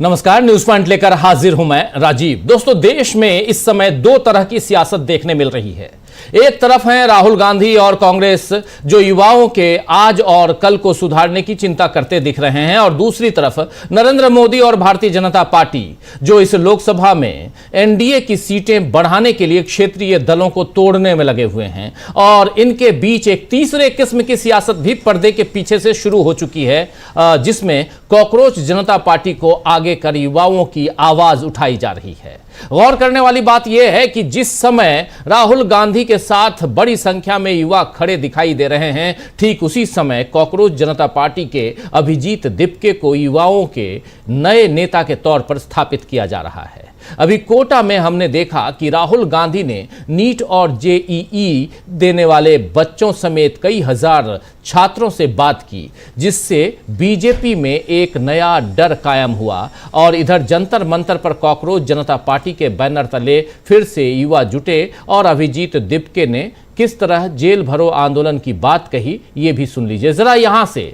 नमस्कार, news point लेकर हाजिर हूं मैं राजीव। दोस्तों, देश में इस समय दो तरह की सियासत देखने मिल रही है। एक तरफ है राहुल गांधी और कांग्रेस, जो युवाओं के आज और कल को सुधारने की चिंता करते दिख रहे हैं, और दूसरी तरफ नरेंद्र मोदी और भारतीय जनता पार्टी, जो इस लोकसभा में एनडीए की सीटें बढ़ाने के लिए क्षेत्रीय दलों को तोड़ने में लगे हुए हैं। और इनके बीच एक तीसरे किस्म की सियासत भी पर्दे के पीछे से शुरू हो चुकी है, जिसमें कॉकरोच जनता पार्टी को आगे कर युवाओं की आवाज उठाई जा रही है। गौर करने वाली बात यह है कि जिस समय राहुल गांधी के साथ बड़ी संख्या में युवा खड़े दिखाई दे रहे हैं, ठीक उसी समय कॉकरोच जनता पार्टी के अभिजीत दिपके को युवाओं के नए नेता के तौर पर स्थापित किया जा रहा है। अभी कोटा में हमने देखा कि राहुल गांधी ने नीट और जेईई देने वाले बच्चों समेत कई हजार छात्रों से बात की, जिससे बीजेपी में एक नया डर कायम हुआ। और इधर जंतर मंतर पर कॉकरोच जनता पार्टी के बैनर तले फिर से युवा जुटे और अभिजीत दिपके ने किस तरह जेल भरो आंदोलन की बात कही, ये भी सुन लीजिए जरा। यहां से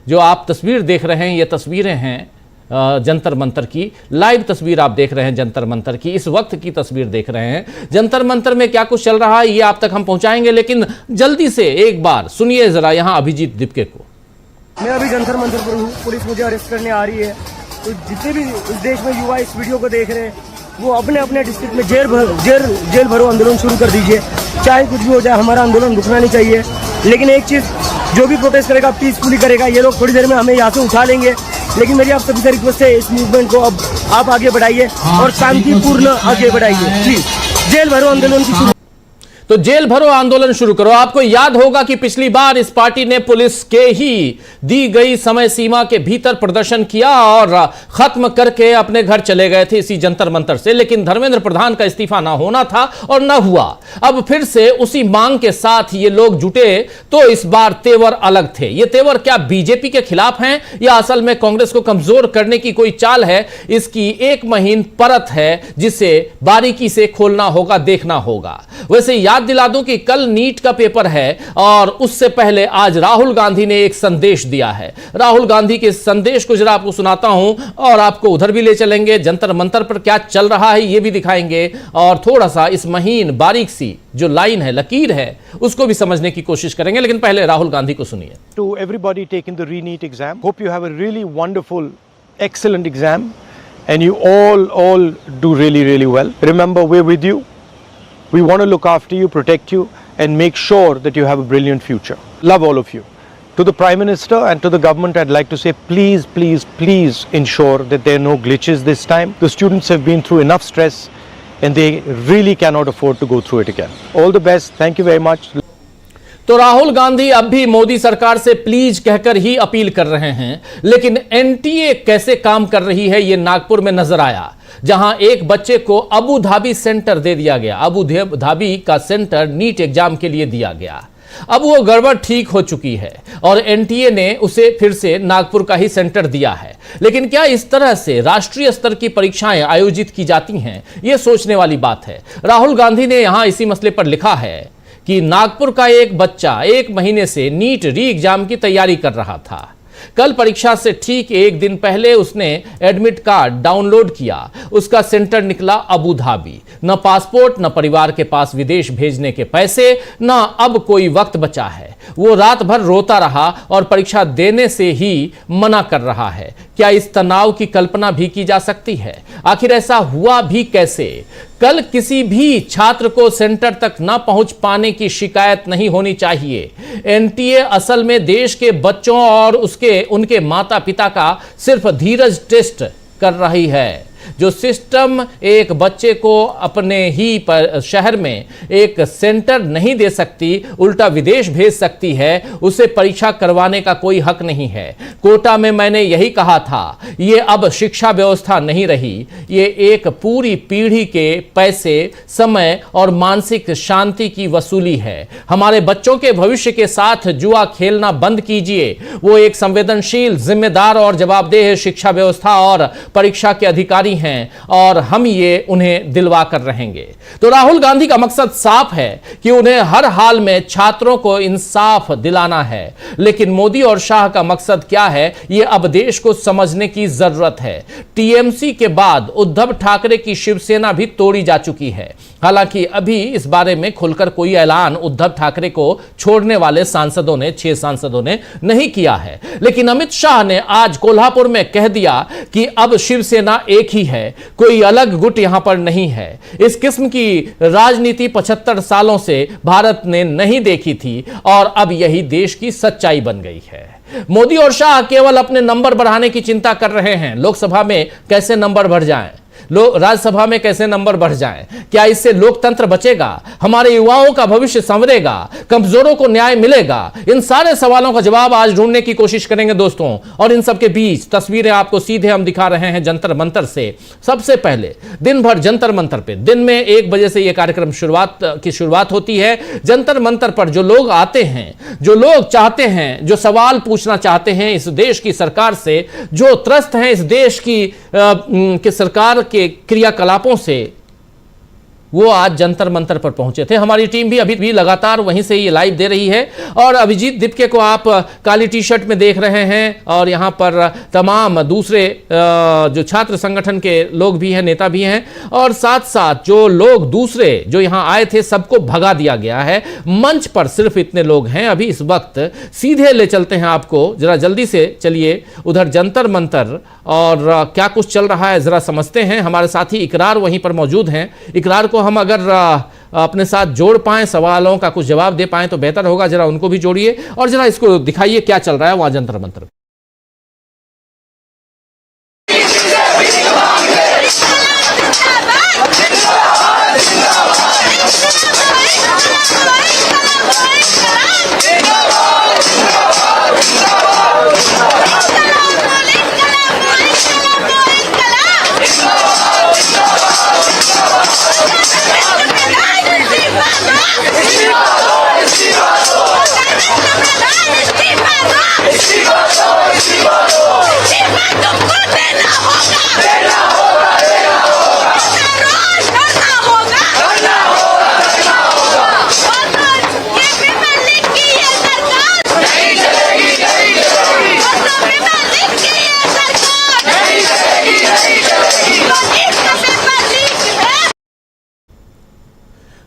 जो आप तस्वीर देख रहे हैं, ये तस्वीरें हैं जंतर मंतर की। लाइव तस्वीर आप देख रहे हैं जंतर मंतर की, इस वक्त की तस्वीर देख रहे हैं। जंतर मंतर में क्या कुछ चल रहा है ये आप तक हम पहुंचाएंगे, लेकिन जल्दी से एक बार सुनिए जरा यहां अभिजीत दिपके को। मैं अभी जंतर मंतर पर हूँ, पुलिस मुझे अरेस्ट करने आ रही है। तो जितने भी इस देश में युवा इस वीडियो को देख रहे हैं, वो अपने अपने डिस्ट्रिक्ट में जेल भरो आंदोलन शुरू कर दीजिए। चाहे कुछ भी हो जाए, हमारा आंदोलन रुकना नहीं चाहिए। लेकिन एक चीज, जो भी प्रोटेस्ट करेगा पीसफुली करेगा। ये लोग थोड़ी देर में हमें यहाँ से उठा लेंगे, लेकिन मेरी आप सभी से रिक्वेस्ट है, इस मूवमेंट को अब आप आगे बढ़ाइए और शांतिपूर्ण आगे बढ़ाइए प्लीज। जेल भरो आंदोलन की शुरू तो जेल भरो आंदोलन शुरू करो। आपको याद होगा कि पिछली बार इस पार्टी ने पुलिस के ही दी गई समय सीमा के भीतर प्रदर्शन किया और खत्म करके अपने घर चले गए थे इसी जंतर मंतर से। लेकिन धर्मेंद्र प्रधान का इस्तीफा ना होना था और ना हुआ। अब फिर से उसी मांग के साथ ये लोग जुटे, तो इस बार तेवर अलग थे। ये तेवर क्या बीजेपी के खिलाफ हैं या असल में कांग्रेस को कमजोर करने की कोई चाल है? इसकी एक महीन परत है जिसे बारीकी से खोलना होगा, देखना होगा। वैसे याद दिला दूं कि कल नीट का पेपर है और उससे पहले आज राहुल गांधी ने एक संदेश दिया है। राहुल गांधी के संदेश को जरा आपको सुनाता हूं और आपको उधर भी ले चलेंगे, जंतर मंतर पर क्या चल रहा है ये भी दिखाएंगे, और थोड़ा सा इस महीन बारीक सी जो लाइन है, लकीर है, उसको भी समझने की कोशिश करेंगे। लेकिन पहले राहुल गांधी को सुनिए। To everybody taking the re NEET exam, hope you have a really wonderful excellent exam and you all do really well. Remember, we're with you. We want to look after you, protect you, and make sure that you have a brilliant future. Love all of you. To the Prime Minister and to the government, I'd like to say, please ensure that there are no glitches this time. The students have been through enough stress and they really cannot afford to go through it again. All the best. Thank you very much. तो राहुल गांधी अब भी मोदी सरकार से please कहकर ही appeal कर रहे हैं। लेकिन एनटीए कैसे काम कर रही है ये नागपुर में नजर आया, जहां एक बच्चे को अबू धाबी सेंटर दे दिया गया। अबू धाबी का सेंटर नीट एग्जाम के लिए दिया गया। अब वो गड़बड़ ठीक हो चुकी है और एनटीए ने उसे फिर से नागपुर का ही सेंटर दिया है। लेकिन क्या इस तरह से राष्ट्रीय स्तर की परीक्षाएं आयोजित की जाती हैं? यह सोचने वाली बात है। राहुल गांधी ने यहां इसी मसले पर लिखा है कि नागपुर का एक बच्चा 1 महीने से नीट री एग्जाम की तैयारी कर रहा था। कल परीक्षा से ठीक एक दिन पहले उसने एडमिट कार्ड डाउनलोड किया। उसका सेंटर निकला अबू धाबी। न पासपोर्ट, न परिवार के पास विदेश भेजने के पैसे, न अब कोई वक्त बचा है। वो रात भर रोता रहा और परीक्षा देने से ही मना कर रहा है। क्या इस तनाव की कल्पना भी की जा सकती है? आखिर ऐसा हुआ भी कैसे? कल किसी भी छात्र को सेंटर तक न पहुंच पाने की शिकायत नहीं होनी चाहिए। एनटीए असल में देश के बच्चों और उनके माता पिता का सिर्फ धीरज टेस्ट कर रही है। जो सिस्टम एक बच्चे को अपने ही शहर में एक सेंटर नहीं दे सकती, उल्टा विदेश भेज सकती है, उसे परीक्षा करवाने का कोई हक नहीं है। कोटा में मैंने यही कहा था, ये अब शिक्षा व्यवस्था नहीं रही, ये एक पूरी पीढ़ी के पैसे, समय और मानसिक शांति की वसूली है। हमारे बच्चों के भविष्य के साथ जुआ खेलना बंद कीजिए। वो एक संवेदनशील, जिम्मेदार और जवाबदेह शिक्षा व्यवस्था और परीक्षा के अधिकारी जारी हैं और हम ये उन्हें दिलवा कर रहेंगे। तो राहुल गांधी का मकसद साफ है कि उन्हें हर हाल में छात्रों को इंसाफ दिलाना है, लेकिन मोदी और शाह का मकसद क्या है, ये अब देश को समझने की जरूरत है। टीएमसी के बाद उद्धव ठाकरे की शिवसेना भी तोड़ी जा चुकी है। हालांकि अभी इस बारे में खुलकर कोई ऐलान उद्धव ठाकरे को छोड़ने वाले सांसदों ने 6 सांसदों ने नहीं किया है, लेकिन अमित शाह ने आज कोल्हापुर में कह दिया कि अब शिवसेना एक ही है, कोई अलग गुट यहां पर नहीं है। इस किस्म की राजनीति 75 सालों से भारत ने नहीं देखी थी और अब यही देश की सच्चाई बन गई है। मोदी और शाह केवल अपने नंबर बढ़ाने की चिंता कर रहे हैं। लोकसभा में कैसे नंबर बढ़ जाएं, राज्यसभा में कैसे नंबर बढ़ जाएं, क्या इससे लोकतंत्र बचेगा, हमारे युवाओं का भविष्य संवरेगा, कमजोरों को न्याय मिलेगा? इन सारे सवालों का जवाब आज ढूंढने की कोशिश करेंगे दोस्तों। और इन सबके बीच तस्वीरें आपको सीधे हम दिखा रहे हैं जंतर मंतर से। सबसे पहले दिन भर जंतर मंतर पे दिन में 1 बजे से यह कार्यक्रम शुरुआत होती है। जंतर मंतर पर जो लोग आते हैं, जो लोग चाहते हैं, जो सवाल पूछना चाहते हैं इस देश की सरकार से, जो त्रस्त हैं इस देश की सरकार के क्रियाकलापों से, वो आज जंतर मंतर पर पहुंचे थे। हमारी टीम भी अभी भी लगातार वहीं से ये लाइव दे रही है। और अभिजीत दिपके को आप काली टी शर्ट में देख रहे हैं और यहां पर तमाम दूसरे जो छात्र संगठन के लोग भी हैं, नेता भी हैं, और साथ साथ जो लोग दूसरे जो यहां आए थे सबको भगा दिया गया है। मंच पर सिर्फ इतने लोग हैं अभी इस वक्त। सीधे ले चलते हैं आपको, जरा जल्दी से चलिए उधर जंतर मंतर और क्या कुछ चल रहा है जरा समझते हैं। हमारे साथी इकरार वहीं पर मौजूद हैं। इकरार को हम अगर अपने साथ जोड़ पाएं, सवालों का कुछ जवाब दे पाएं तो बेहतर होगा। जरा उनको भी जोड़िए और जरा इसको दिखाइए क्या चल रहा है वहां जंतर मंतर।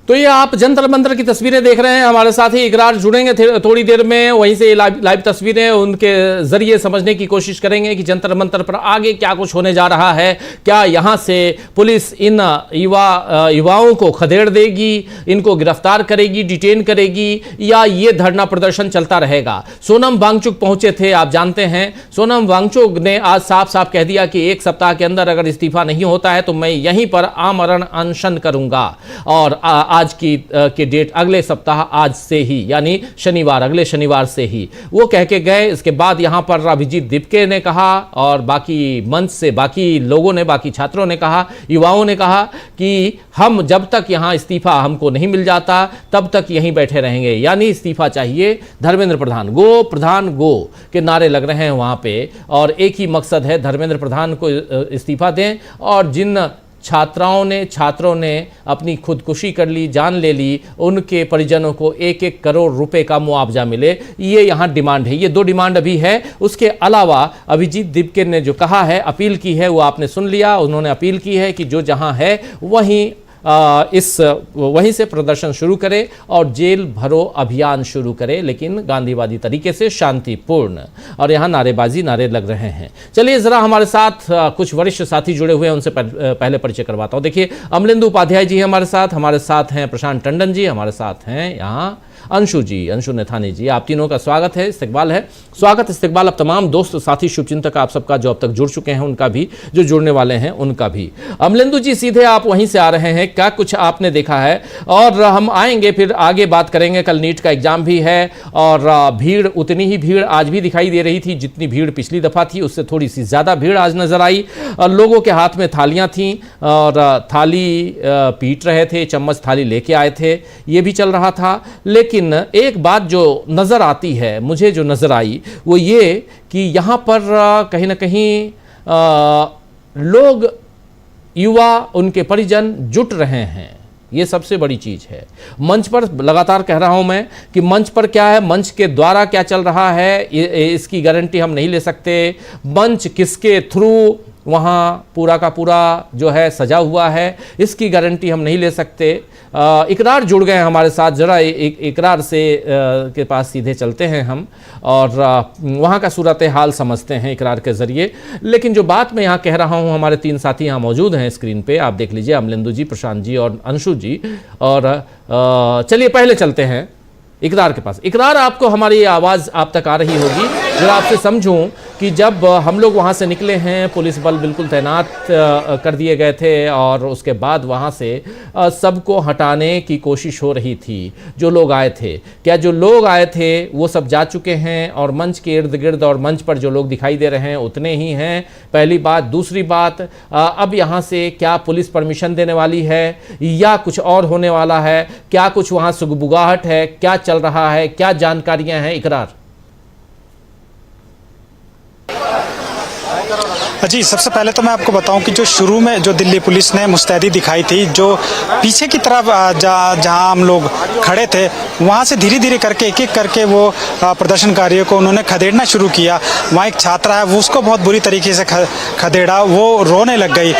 तो ये आप जंतर मंतर की तस्वीरें देख रहे हैं। हमारे साथ ही इकरार जुड़ेंगे थोड़ी देर में, वहीं से लाइव तस्वीरें उनके जरिए समझने की कोशिश करेंगे कि जंतर मंतर पर आगे क्या कुछ होने जा रहा है। क्या यहां से पुलिस इन युवाओं को खदेड़ देगी, इनको गिरफ्तार करेगी, डिटेन करेगी, या ये धरना प्रदर्शन चलता रहेगा? सोनम वांगचुक पहुंचे थे, आप जानते हैं। सोनम वांगचुक ने आज साफ साफ कह दिया कि 1 सप्ताह के अंदर अगर इस्तीफा नहीं होता है तो मैं यहीं पर आमरण अनशन करूंगा। और आज की डेट अगले सप्ताह आज से ही, यानी शनिवार, अगले शनिवार से ही वो कह के गए। इसके बाद यहां पर अभिजीत दिपके ने कहा और बाकी मंच से बाकी लोगों ने, बाकी छात्रों ने कहा, युवाओं ने कहा कि हम जब तक यहां इस्तीफा हमको नहीं मिल जाता तब तक यहीं बैठे रहेंगे। यानी इस्तीफा चाहिए, धर्मेंद्र प्रधान गो के नारे लग रहे हैं वहां पे। और एक ही मकसद है, धर्मेंद्र प्रधान को इस्तीफा दें और जिन छात्रों ने अपनी खुदकुशी कर ली, जान ले ली, उनके परिजनों को 1-1 करोड़ रुपए का मुआवजा मिले। ये यहाँ डिमांड है। ये 2 डिमांड अभी है। उसके अलावा अभिजीत दिपके ने जो कहा है, अपील की है, वो आपने सुन लिया। उन्होंने अपील की है कि जो जहाँ है वहीं से प्रदर्शन शुरू करे और जेल भरो अभियान शुरू करे, लेकिन गांधीवादी तरीके से, शांतिपूर्ण। और यहाँ नारे लग रहे हैं। चलिए जरा हमारे साथ कुछ वरिष्ठ साथी जुड़े हुए हैं, उनसे पहले परिचय करवाता हूँ। देखिए, अमलेंदु उपाध्याय जी हमारे साथ हैं प्रशांत टंडन जी हमारे साथ हैं, यहाँ अंशु नेथानी जी। आप तीनों का स्वागत है, इस्तकबाल है। इस्तकबाल अब तमाम दोस्त साथी शुभचिंतक आप सबका जो अब तक जुड़ चुके हैं उनका भी, जो जुड़ने वाले हैं उनका भी। अमलेंदु जी सीधे आप वहीं से आ रहे हैं, क्या कुछ आपने देखा है? और हम आएंगे फिर आगे बात करेंगे। कल नीट का एग्जाम भी है और भीड़, उतनी ही भीड़ आज भी दिखाई दे रही थी जितनी भीड़ पिछली दफा थी, उससे थोड़ी सी ज्यादा भीड़ आज नजर आई। और लोगों के हाथ में थालियां थीं और थाली पीट रहे थे, चम्मच थाली लेके आए थे, ये भी चल रहा था। लेकिन एक बात जो नजर आती है, मुझे जो नजर आई वो ये कि यहां पर कहीं ना कहीं लोग युवा, उनके परिजन जुट रहे हैं। ये सबसे बड़ी चीज है। मंच पर लगातार कह रहा हूं मैं कि मंच पर क्या है, मंच के द्वारा क्या चल रहा है, इसकी गारंटी हम नहीं ले सकते। मंच किसके थ्रू वहाँ पूरा का पूरा जो है सजा हुआ है, इसकी गारंटी हम नहीं ले सकते। इकरार जुड़ गए हैं हमारे साथ, जरा इकरार से के पास सीधे चलते हैं हम और वहाँ का सूरत हाल समझते हैं इकरार के ज़रिए। लेकिन जो बात मैं यहाँ कह रहा हूँ, हमारे 3 साथी यहाँ मौजूद हैं स्क्रीन पे, आप देख लीजिए, अमलेंदु जी, प्रशांत जी और अंशु जी। और चलिए पहले चलते हैं इकरार के पास। इकरार, आपको हमारी आवाज़ आप तक आ रही होगी। जरा आपसे समझूं कि जब हम लोग वहाँ से निकले हैं, पुलिस बल बिल्कुल तैनात कर दिए गए थे और उसके बाद वहाँ से सबको हटाने की कोशिश हो रही थी। जो लोग आए थे, क्या जो लोग आए थे वो सब जा चुके हैं और मंच के इर्द गिर्द और मंच पर जो लोग दिखाई दे रहे हैं उतने ही हैं? पहली बात। दूसरी बात, अब यहाँ से क्या पुलिस परमिशन देने वाली है या कुछ और होने वाला है? क्या कुछ वहाँ सुगबुगाहट है? क्या चल रहा है? क्या जानकारियां हैं? इकरार जी, सबसे पहले तो मैं आपको बताऊं कि जो शुरू में जो दिल्ली पुलिस ने मुस्तैदी दिखाई थी, जो पीछे की तरफ जहां हम लोग खड़े थे, वहां से धीरे धीरे करके एक एक करके वो प्रदर्शनकारियों को उन्होंने खदेड़ना शुरू किया। वहाँ एक छात्रा है, वो उसको बहुत बुरी तरीके से खदेड़ा, वो रोने लग गई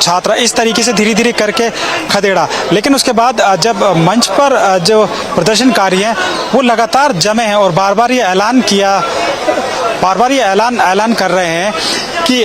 छात्रा, इस तरीके से धीरे धीरे करके खदेड़ा। लेकिन उसके बाद जब मंच पर जो प्रदर्शनकारी हैं वो लगातार जमे हैं और बार बार ये ऐलान कर रहे हैं कि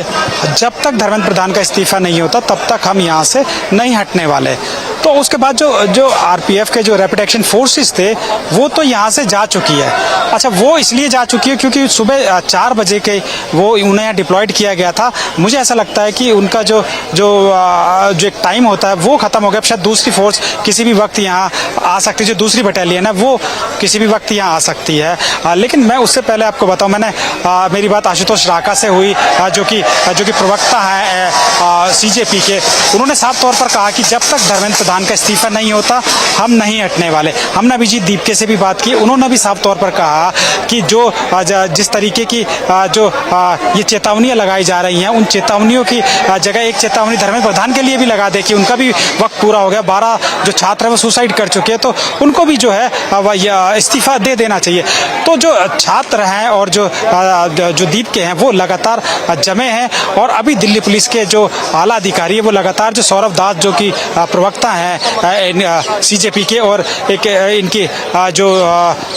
जब तक धर्मेंद्र प्रधान का इस्तीफा नहीं होता तब तक हम यहाँ से नहीं हटने वाले। तो उसके बाद जो आरपीएफ के जो रैपिड एक्शन फोर्सेस थे वो तो यहाँ से जा चुकी है। अच्छा, वो इसलिए जा चुकी है क्योंकि सुबह 4 बजे के वो उन्हें यहाँ डिप्लॉयड किया गया था। मुझे ऐसा लगता है कि उनका जो एक टाइम होता है वो ख़त्म हो गया। शायद दूसरी फोर्स किसी भी वक्त यहाँ आ सकती है, जो दूसरी बटालियन है वो किसी भी वक्त यहाँ आ सकती है। लेकिन मैं उससे पहले आपको बताऊँ, मैंने मेरी बात आशुतोष राका से हुई, जो कि प्रवक्ता हैं सीजेपी के। उन्होंने साफ तौर पर कहा कि जब तक धर्मेंद्र प्रधान का इस्तीफा नहीं होता हम नहीं हटने वाले। हमने अभिजीत दीपके से भी बात की, उन्होंने भी साफ तौर पर कहा कि जो जिस तरीके की ये चेतावनियां लगाई जा रही हैं, उन चेतावनियों की जगह एक चेतावनी धर्मेंद्र प्रधान के लिए भी लगा दे कि उनका भी वक्त पूरा हो गया। 12 जो छात्र हैं वो सुसाइड कर चुके हैं, तो उनको भी जो है इस्तीफा दे देना चाहिए। तो जो छात्र हैं और जो दीपके हैं वो लगातार जमे हैं और अभी दिल्ली पुलिस के जो आला अधिकारी है वो लगातार, जो सौरभ दास जो कि प्रवक्ता हैं सीजेपी के और एक इनकी जो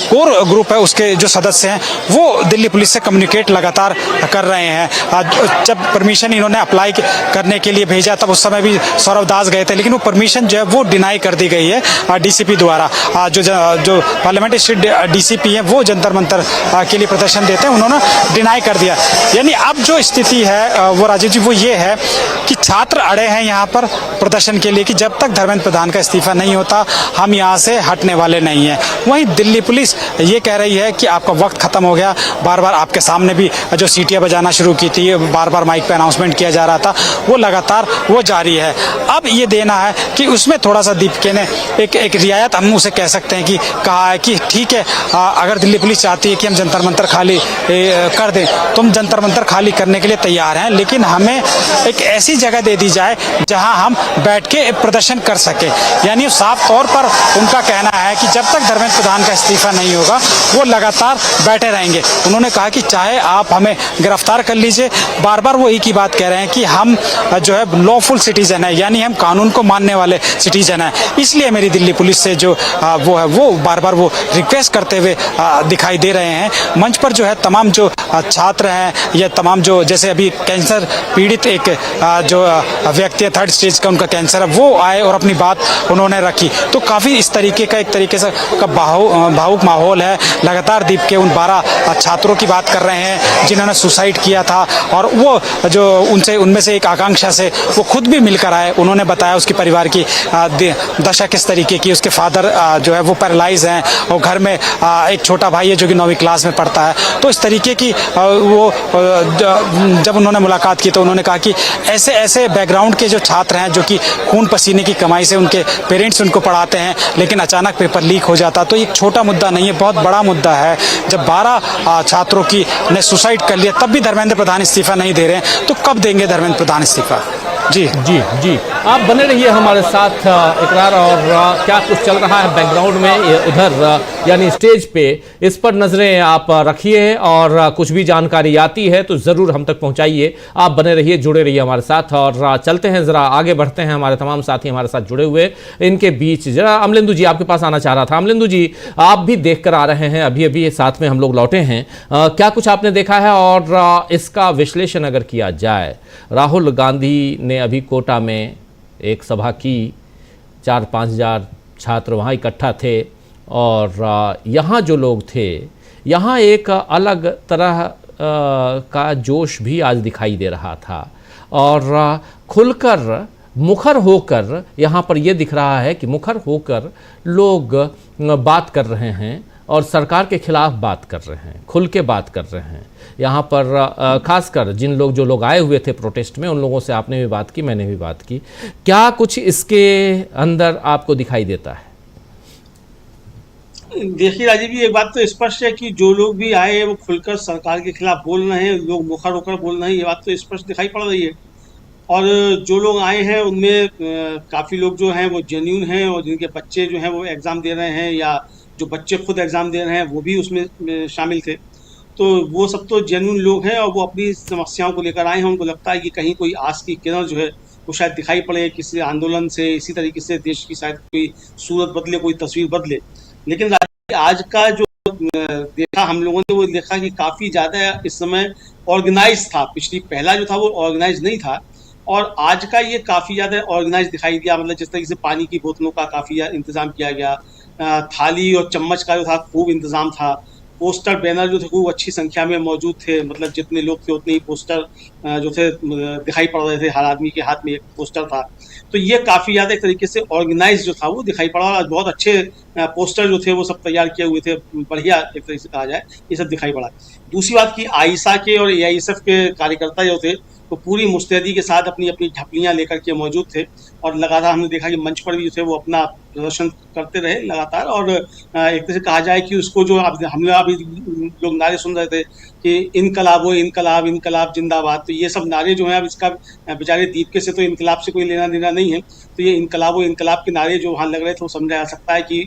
कोर ग्रुप है उसके जो सदस्य हैं, वो दिल्ली पुलिस से कम्युनिकेट लगातार कर रहे हैं। जब परमिशन इन्होंने अप्लाई करने के लिए भेजा तब उस समय भी सौरभ दास गए थे, लेकिन वो परमिशन जो है वो डिनाई कर दी गई है डीसीपी द्वारा। जो पार्लियामेंट्री स्ट्रीट डीसीपी है वो जंतर मंतर के लिए प्रदर्शन देते हैं, उन्होंने डिनाई कर दिया। यानी अब जो स्थिति है वो राजीव जी वो ये है कि छात्र अड़े हैं यहाँ पर प्रदर्शन के लिए कि जब तक धर्मेंद्र प्रधान का इस्तीफा नहीं होता हम यहाँ से हटने वाले नहीं हैं। वहीं दिल्ली पुलिस ये कह रही है कि आपका वक्त खत्म हो गया। बार बार आपके सामने भी जो सीटियाँ बजाना शुरू की थी, बार बार माइक पे अनाउंसमेंट किया जा रहा था, वो लगातार वो जारी है। अब ये देना है कि उसमें थोड़ा सा दीपके ने एक रियायत, हम उसे कह सकते हैं कि कहा है कि ठीक है, अगर दिल्ली पुलिस चाहती है कि हम जंतर मंतर खाली कर दें तो हम जंतर मंतर खाली करने के लिए तैयार हैं, लेकिन हमें एक ऐसी जगह दे दी जाए जहां हम बैठ के प्रदर्शन कर सके। यानी साफ तौर पर उनका कहना है कि जब तक धर्मेंद्र प्रधान का इस्तीफा नहीं होगा वो लगातार बैठे रहेंगे। उन्होंने कहा कि चाहे आप हमें गिरफ्तार कर लीजिए, बार बार वो एक ही बात कह रहे हैं कि हम जो है लॉफुल सिटीजन है, यानी हम कानून को मानने वाले सिटीजन है। इसलिए मेरी दिल्ली पुलिस से जो वो है वो बार बार वो रिक्वेस्ट करते हुए दिखाई दे रहे हैं। मंच पर जो है तमाम जो छात्र हैं या तमाम जो, जैसे अभी कैंसर पीड़ित एक जो व्यक्ति है, 3rd स्टेज का उनका कैंसर है, वो आए और अपनी बात उन्होंने रखी। तो काफ़ी इस तरीके का एक तरीके से भावुक माहौल है। लगातार दीप के उन 12 छात्रों की बात कर रहे हैं जिन्होंने सुसाइड किया था, और वो जो उनमें से एक आकांक्षा से वो खुद भी मिलकर आए। उन्होंने बताया उसके परिवार की दशा किस तरीके की, उसके फादर जो है वो पैरालाइज हैं और घर में एक छोटा भाई है जो कि 9वीं क्लास में पढ़ता है। तो इस तरीके की वो जब उन्होंने मुलाकात की तो उन्होंने कहा कि ऐसे बैकग्राउंड के जो छात्र हैं जो कि खून पसीने की कमाई से उनके पेरेंट्स उनको पढ़ाते हैं, लेकिन अचानक पेपर लीक हो जाता, तो एक छोटा मुद्दा नहीं है, बहुत बड़ा मुद्दा है। जब 12 छात्रों की ने सुसाइड कर लिया तब भी धर्मेंद्र प्रधान इस्तीफा नहीं दे रहे हैं, तो कब देंगे धर्मेंद्र प्रधान इस्तीफा? जी जी जी, आप बने रहिए हमारे साथ इकरार, और क्या कुछ चल रहा है बैकग्राउंड में उधर यानी स्टेज पे, इस पर नजरें आप रखिए, और कुछ भी जानकारी आती है तो ज़रूर हम तक पहुंचाइए। आप बने रहिए, जुड़े रहिए हमारे साथ, और चलते हैं ज़रा आगे बढ़ते हैं। हमारे तमाम साथी हमारे साथ जुड़े हुए, इनके बीच जरा अमलेंदु जी आपके पास आना चाह रहा था। अमलेंदु जी, आप भी देख कर आ रहे हैं, अभी अभी साथ में हम लोग लौटे हैं, क्या कुछ आपने देखा है और इसका विश्लेषण अगर किया जाए? राहुल गांधी ने अभी कोटा में एक सभा की, 4-5 हज़ार छात्र वहाँ इकट्ठा थे, और यहाँ जो लोग थे, यहाँ एक अलग तरह का जोश भी आज दिखाई दे रहा था, और खुलकर मुखर होकर यहाँ पर ये दिख रहा है कि मुखर होकर लोग बात कर रहे हैं और सरकार के खिलाफ बात कर रहे हैं, खुल के बात कर रहे हैं। यहाँ पर खासकर जो लोग आए हुए थे प्रोटेस्ट में, उन लोगों से आपने भी बात की, मैंने भी बात की। क्या कुछ इसके अंदर आपको दिखाई देता है? देखिए राजीव जी, एक बात तो स्पष्ट है कि जो लोग भी आए हैं वो खुलकर सरकार के खिलाफ बोल रहे हैं, लोग मुखर होकर बोल रहे हैं, ये बात तो स्पष्ट दिखाई पड़ रही है। और जो लोग आए हैं उनमें काफ़ी लोग जो हैं वो जेन्युइन हैं, और जिनके बच्चे जो हैं वो एग्ज़ाम दे रहे हैं, या जो बच्चे खुद एग्ज़ाम दे रहे हैं वो भी उसमें शामिल थे। तो वो सब तो जेन्युइन लोग हैं, और वो अपनी समस्याओं को लेकर आए हैं। उनको लगता है कि कहीं कोई आस की किरण जो है वो शायद दिखाई पड़े किसी आंदोलन से, इसी तरीके से देश की शायद कोई सूरत बदले, कोई तस्वीर बदले। लेकिन आज का जो देखा हम लोगों ने, वो देखा कि काफ़ी ज़्यादा इस समय ऑर्गेनाइज था। पहला जो था वो ऑर्गेनाइज नहीं था, और आज का ये काफ़ी ज़्यादा ऑर्गेनाइज दिखाई दिया। मतलब जिस तरीके से पानी की बोतलों का काफ़ी इंतज़ाम किया गया, थाली और चम्मच का जो था खूब इंतज़ाम था, पोस्टर बैनर जो थे खूब अच्छी संख्या में मौजूद थे। मतलब जितने लोग थे उतने ही पोस्टर जो थे दिखाई पड़ रहे थे, हर आदमी के हाथ में एक पोस्टर था। तो ये काफ़ी ज़्यादा एक तरीके से ऑर्गेनाइज जो था वो दिखाई पड़ा, और बहुत अच्छे पोस्टर जो थे वो सब तैयार किए हुए थे, बढ़िया एक तरीके से कहा जाए, ये सब दिखाई पड़ा। दूसरी बात की आईसा के और एआईएसएफ के कार्यकर्ता जो थे वो पूरी मुस्तैदी के साथ अपनी अपनी झपलियाँ लेकर के मौजूद थे, और लगातार हमने देखा कि मंच पर भी जो थे वो अपना प्रदर्शन करते रहे लगातार। और एक तरह से कहा जाए कि उसको जो हमने अभी लोग नारे सुन रहे थे कि इनकलाबो इनकलाब, इनकलाब जिंदाबाद, तो ये सब नारे जो हैं, अब इसका बेचारे दीपके से तो इनकलाब से कोई लेना देना नहीं है, तो ये इनकलाबो इनकलाब के नारे जो वहाँ लग रहे थे वो समझा जा सकता है कि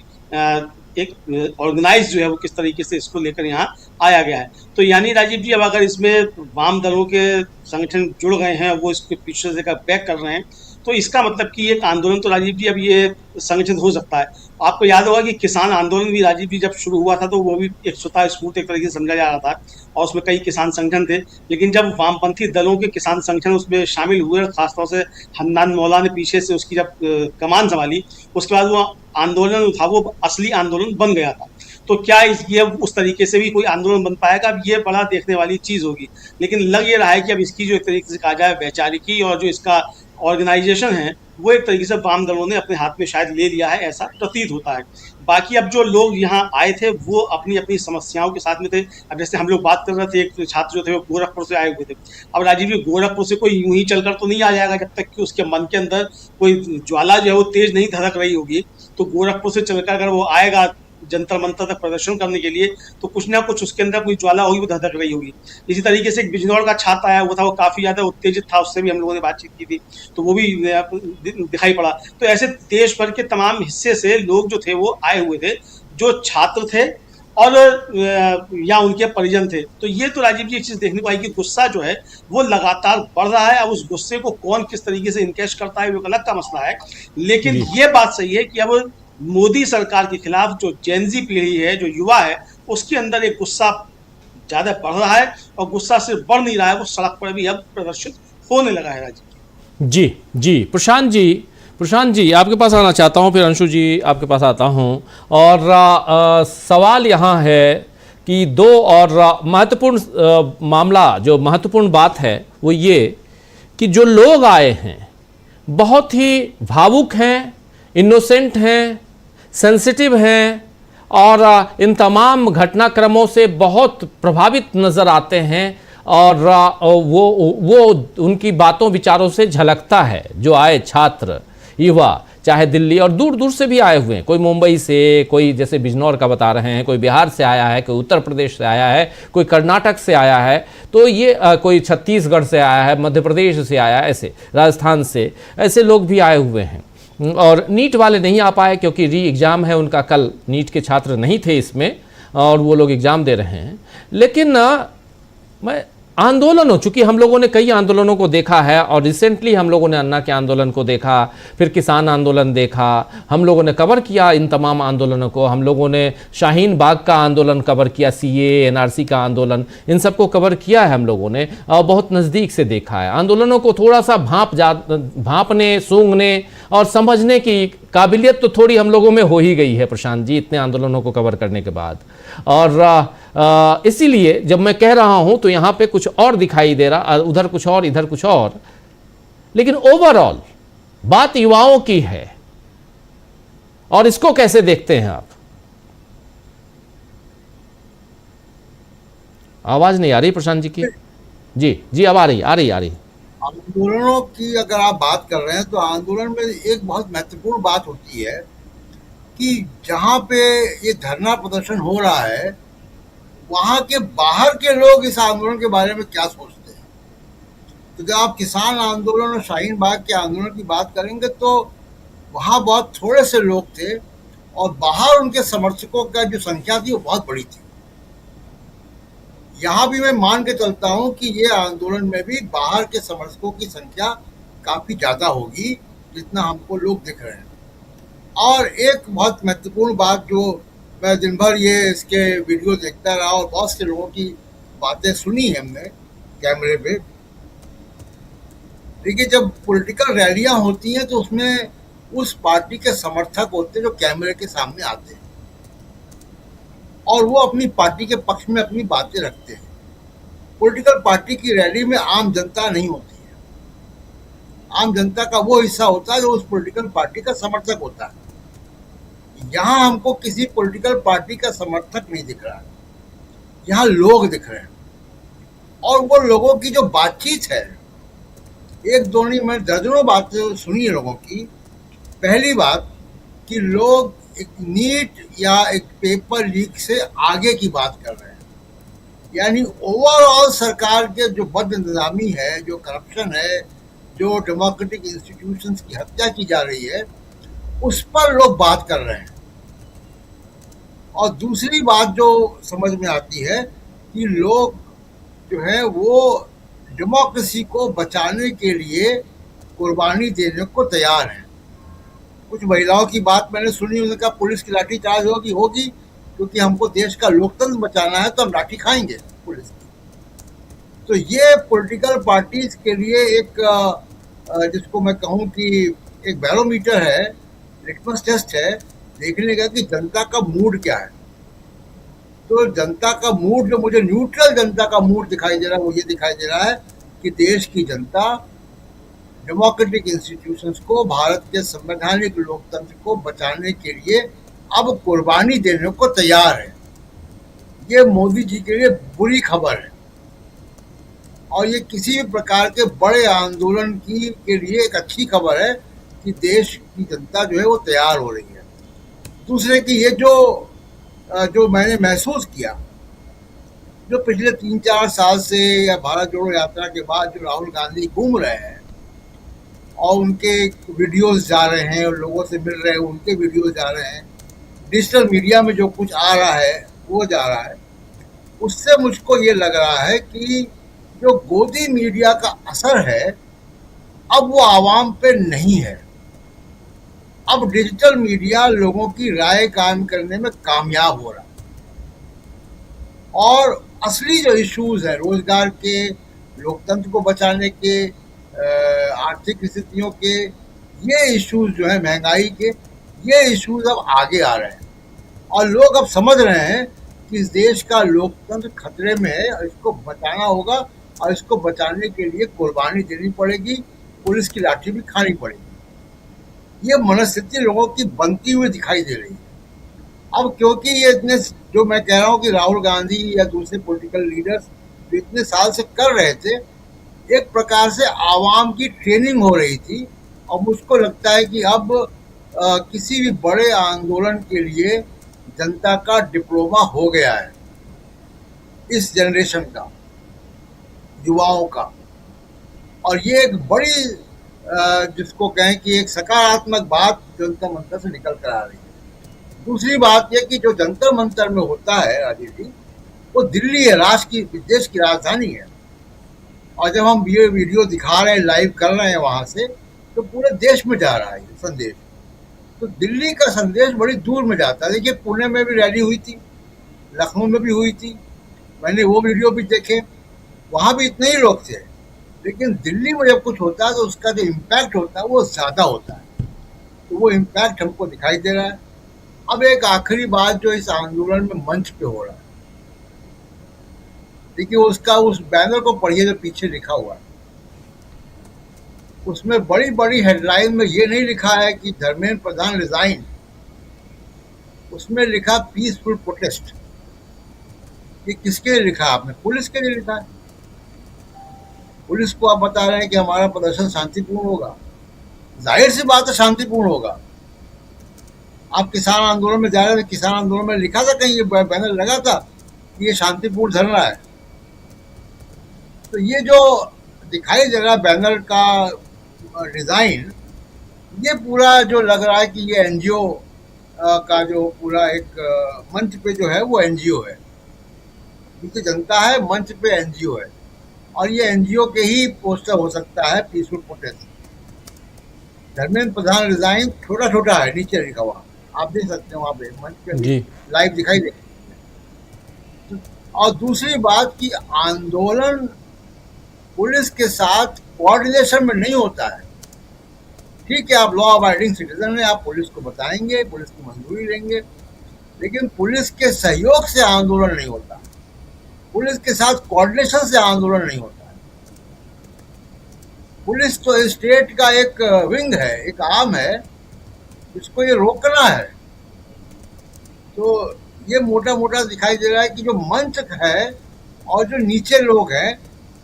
एक ऑर्गेनाइज जो है वो किस तरीके से इसको लेकर यहाँ आया गया है। तो यानी राजीव जी, अब अगर इसमें वाम दलों के संगठन जुड़ गए हैं, वो इसके पीछे से बैक कर रहे हैं, तो इसका मतलब कि एक आंदोलन तो राजीव जी अब ये संगठित हो सकता है। आपको याद होगा कि किसान आंदोलन भी राजीव जी जब शुरू हुआ था तो वो भी एक स्वतः स्फूर्त एक तरीके से समझा जा रहा था, और उसमें कई किसान संगठन थे। लेकिन जब वामपंथी दलों के किसान संगठन उसमें शामिल हुए, खासतौर से हन्नान मौला ने पीछे से उसकी जब कमान संभाली, उसके बाद वो आंदोलन था वो असली आंदोलन बन गया था। तो क्या ये उस तरीके से भी कोई आंदोलन बन पाएगा, अब ये बड़ा देखने वाली चीज़ होगी। लेकिन लग ये रहा है कि अब इसकी जो एक तरीके से कहा जाए वैचारिकी और जो इसका ऑर्गेनाइजेशन है वो एक तरीके से वाम दलों ने अपने हाथ में शायद ले लिया है, ऐसा प्रतीत होता है। बाकी अब जो लोग यहाँ आए थे वो अपनी अपनी समस्याओं के साथ में थे। अब जैसे हम लोग बात कर रहे थे, एक छात्र जो थे वो गोरखपुर से आए हुए थे। अब राजीव जी, गोरखपुर से कोई यूं ही चलकर तो नहीं आ जाएगा, जब तक कि उसके मन के अंदर कोई ज्वाला जो है वो तेज नहीं धड़क रही होगी। तो गोरखपुर से चलकर अगर वो आएगा जंतर मंतर तक प्रदर्शन करने के लिए, तो कुछ ना कुछ उसके अंदर कोई ज्वाला होगी, वो धधक रही होगी। इसी तरीके से एक बिजनौर का छात्र आया हुआ था, वो काफ़ी ज़्यादा उत्तेजित था, उससे भी हम लोगों ने बातचीत की थी, तो वो भी दिखाई पड़ा। तो ऐसे देश भर के तमाम हिस्से से लोग जो थे वो आए हुए थे, जो छात्र थे और या उनके परिजन थे। तो ये तो राजीव जी एक चीज़ देखने को आई कि गुस्सा जो है वो लगातार बढ़ रहा है। अब उस गुस्से को कौन किस तरीके से इनकैश करता है वो अलग का मसला है। लेकिन ये बात सही है कि अब मोदी सरकार के खिलाफ जो जेनजी पीढ़ी है, जो युवा है, उसके अंदर एक गुस्सा ज़्यादा बढ़ रहा है, और गुस्सा सिर्फ बढ़ नहीं रहा है, वो सड़क पर भी अब प्रदर्शित होने लगा है। राजीव जी जी, प्रशांत जी आपके पास आना चाहता हूँ, फिर अंशु जी आपके पास आता हूँ। और सवाल यहाँ है कि दो और महत्वपूर्ण मामला, जो महत्वपूर्ण बात है वो ये कि जो लोग आए हैं बहुत ही भावुक हैं, इनोसेंट हैं, सेंसिटिव हैं, और इन तमाम घटनाक्रमों से बहुत प्रभावित नज़र आते हैं, और वो उनकी बातों विचारों से झलकता है। जो आए छात्र युवा, चाहे दिल्ली और दूर दूर से भी आए हुए हैं, कोई मुंबई से, कोई जैसे बिजनौर का बता रहे हैं, कोई बिहार से आया है, कोई उत्तर प्रदेश से आया है, कोई कर्नाटक से आया है, तो ये कोई छत्तीसगढ़ से आया है, मध्य प्रदेश से आया है, ऐसे राजस्थान से, ऐसे लोग भी आए हुए हैं। और नीट वाले नहीं आ पाए क्योंकि री एग्ज़ाम है उनका, कल नीट के छात्र नहीं थे इसमें और वो लोग एग्ज़ाम दे रहे हैं। लेकिन मैं आंदोलनों, चूंकि हम लोगों ने कई आंदोलनों को देखा है और रिसेंटली हम लोगों ने अन्ना के आंदोलन को देखा, फिर किसान आंदोलन देखा, हम लोगों ने कवर किया इन तमाम आंदोलनों को, हम लोगों ने शाहीन बाग का आंदोलन कवर किया, सीए एनआरसी का आंदोलन, इन सबको कवर किया है हम लोगों ने और बहुत नज़दीक से देखा है। आंदोलनों को थोड़ा सा भांपने, सूंघने और समझने की काबिलियत तो थोड़ी हम लोगों में हो ही गई है प्रशांत जी, इतने आंदोलनों को कवर करने के बाद। और इसीलिए जब मैं कह रहा हूं तो यहां पे कुछ और दिखाई दे रहा, उधर कुछ और, इधर कुछ और, लेकिन ओवरऑल बात युवाओं की है। और इसको कैसे देखते हैं आप? आवाज नहीं आ रही प्रशांत जी की? जी अब आ रही। आंदोलनों की अगर आप बात कर रहे हैं तो आंदोलन में एक बहुत महत्वपूर्ण बात होती है कि जहां पे ये धरना प्रदर्शन हो रहा है वहां के बाहर के लोग इस आंदोलन के बारे में क्या सोचते हैं। तो जब आप किसान आंदोलन और शाहीन बाग के आंदोलन की बात करेंगे तो वहां बहुत थोड़े से लोग थे और बाहर उनके समर्थकों का जो संख्या थी वो बहुत बड़ी थी। यहाँ भी मैं मान के चलता हूँ कि ये आंदोलन में भी बाहर के समर्थकों की संख्या काफी ज्यादा होगी जितना हमको लोग दिख रहे हैं। और एक बहुत महत्वपूर्ण बात जो मैं दिन भर ये इसके वीडियो देखता रहा और बहुत से लोगों की बातें सुनी है हमने कैमरे पे। देखिए, जब पॉलिटिकल रैलियां होती हैं तो उसमें उस पार्टी के समर्थक होते हैं जो कैमरे के सामने आते हैं और वो अपनी पार्टी के पक्ष में अपनी बातें रखते हैं। पॉलिटिकल पार्टी की रैली में आम जनता नहीं होती है। आम जनता का वो हिस्सा होता है जो उस पॉलिटिकल पार्टी का समर्थक होता है। यहाँ हमको किसी पॉलिटिकल पार्टी का समर्थक नहीं दिख रहा है, यहाँ लोग दिख रहे हैं। और वो लोगों की जो बातचीत है, एक दो नहीं, मैं दर्जनों बातें सुनी है लोगों की। पहली बात कि लोग एक नीट या एक पेपर लीक से आगे की बात कर रहे हैं, यानी ओवरऑल सरकार के जो बद इंतजामी है, जो करप्शन है, जो डेमोक्रेटिक इंस्टीट्यूशंस की हत्या की जा रही है, उस पर लोग बात कर रहे हैं। और दूसरी बात जो समझ में आती है कि लोग जो है वो डेमोक्रेसी को बचाने के लिए कुर्बानी देने को तैयार हैं। कुछ महिलाओं की बात मैंने सुनी, उन्होंने कहा पुलिस की लाठीचार्ज होगी क्योंकि हमको देश का लोकतंत्र बचाना है तो हम लाठी खाएंगे पुलिस की। तो ये पॉलिटिकल पार्टीज के लिए एक जिसको मैं कहूँ कि एक बैरोमीटर है, लिटमस टेस्ट है देखने का कि जनता का मूड क्या है। तो जनता का मूड, जो मुझे न्यूट्रल जनता का मूड दिखाई दे रहा है, वो ये दिखाई दे रहा है कि देश की जनता डेमोक्रेटिक इंस्टीट्यूशंस को, भारत के संवैधानिक लोकतंत्र को बचाने के लिए अब कुर्बानी देने को तैयार है। ये मोदी जी के लिए बुरी खबर है और ये किसी भी प्रकार के बड़े आंदोलन के लिए एक अच्छी खबर है कि देश की जनता जो है वो तैयार हो रही है। दूसरे की ये जो मैंने महसूस किया, जो पिछले 3-4 साल से या भारत जोड़ो यात्रा के बाद जो राहुल गांधी घूम रहे हैं और उनके वीडियोस जा रहे हैं और लोगों से मिल रहे हैं, उनके वीडियोस जा रहे हैं, डिजिटल मीडिया में जो कुछ आ रहा है वो जा रहा है, उससे मुझको ये लग रहा है कि जो गोदी मीडिया का असर है अब वो आवाम पे नहीं है। अब डिजिटल मीडिया लोगों की राय कायम करने में कामयाब हो रहा है और असली जो इश्यूज है, रोजगार के, लोकतंत्र को बचाने के, आर्थिक स्थितियों के, ये इश्यूज जो है, महंगाई के, ये इश्यूज अब आगे आ रहे हैं और लोग अब समझ रहे हैं कि इस देश का लोकतंत्र खतरे में है और इसको बचाना होगा और इसको बचाने के लिए कुर्बानी देनी पड़ेगी, पुलिस की लाठी भी खानी पड़ेगी। ये मनस्थिति लोगों की बनती हुई दिखाई दे रही है। अब क्योंकि ये इतने, जो मैं कह रहा हूँ कि राहुल गांधी या दूसरे पॉलिटिकल लीडर्स जो इतने साल से कर रहे थे, एक प्रकार से आवाम की ट्रेनिंग हो रही थी और मुझको लगता है कि अब किसी भी बड़े आंदोलन के लिए जनता का डिप्लोमा हो गया है, इस जनरेशन का, युवाओं का। और ये एक बड़ी जिसको कहें कि एक सकारात्मक बात जंतर मंतर से निकल कर आ रही है। दूसरी बात यह कि जो जंतर मंतर में होता है राजीव जी, वो दिल्ली है, देश की राजधानी है। और जब हम ये वीडियो दिखा रहे हैं, लाइव कर रहे हैं वहां से, तो पूरे देश में जा रहा है ये संदेश। तो दिल्ली का संदेश बड़ी दूर में जाता है। देखिए, पुणे में भी रैली हुई थी, लखनऊ में भी हुई थी, मैंने वो वीडियो भी देखे, वहां भी इतने ही लोग थे। लेकिन दिल्ली में जब कुछ होता है तो उसका जो इम्पैक्ट होता है वो ज़्यादा होता है। तो वो इम्पैक्ट हमको दिखाई दे रहा है। अब एक आखिरी बात जो इस आंदोलन में मंच पे हो रहा है, देखिए उसका उस बैनर को पढ़िए जो पीछे लिखा हुआ है। उसमें बड़ी बड़ी हेडलाइन में ये नहीं लिखा है कि धर्मेंद्र प्रधान रिजाइन, उसमें लिखा पीसफुल प्रोटेस्ट। ये किसके लिए लिखा आपने? पुलिस के लिए लिखा है। पुलिस को आप बता रहे हैं कि हमारा प्रदर्शन शांतिपूर्ण होगा। जाहिर सी बात है शांतिपूर्ण होगा। आप किसान आंदोलन में जा रहे थे, किसान आंदोलन में लिखा था कहीं, ये बैनर लगा था कि ये शांतिपूर्ण धरना है। तो ये जो दिखाई दे रहा बैनर का डिजाइन, ये पूरा जो लग रहा है कि ये एनजीओ का जो पूरा एक मंच पे जो है वो एनजीओ है, क्योंकि जनता है, मंच पे एनजीओ है। और ये एनजीओ के ही पोस्टर हो सकता है peaceful protest. Dharmendra Pradhan resign छोटा छोटा है, नीचे लिखा हुआ, आप देख सकते हो वहाँ पे मंच पे लाइव दिखाई दे। और दूसरी बात की आंदोलन पुलिस के साथ कोऑर्डिनेशन में नहीं होता है। ठीक है, आप लॉ अबाइडिंग सिटीजन हैं, आप पुलिस को बताएंगे, पुलिस की मंजूरी लेंगे, लेकिन पुलिस के सहयोग से आंदोलन नहीं होता, पुलिस के साथ कोऑर्डिनेशन से आंदोलन नहीं होता है। पुलिस तो स्टेट का एक विंग है, एक आर्म है, इसको ये रोकना है। तो ये मोटा मोटा दिखाई दे रहा है कि जो मंच है और जो नीचे लोग हैं,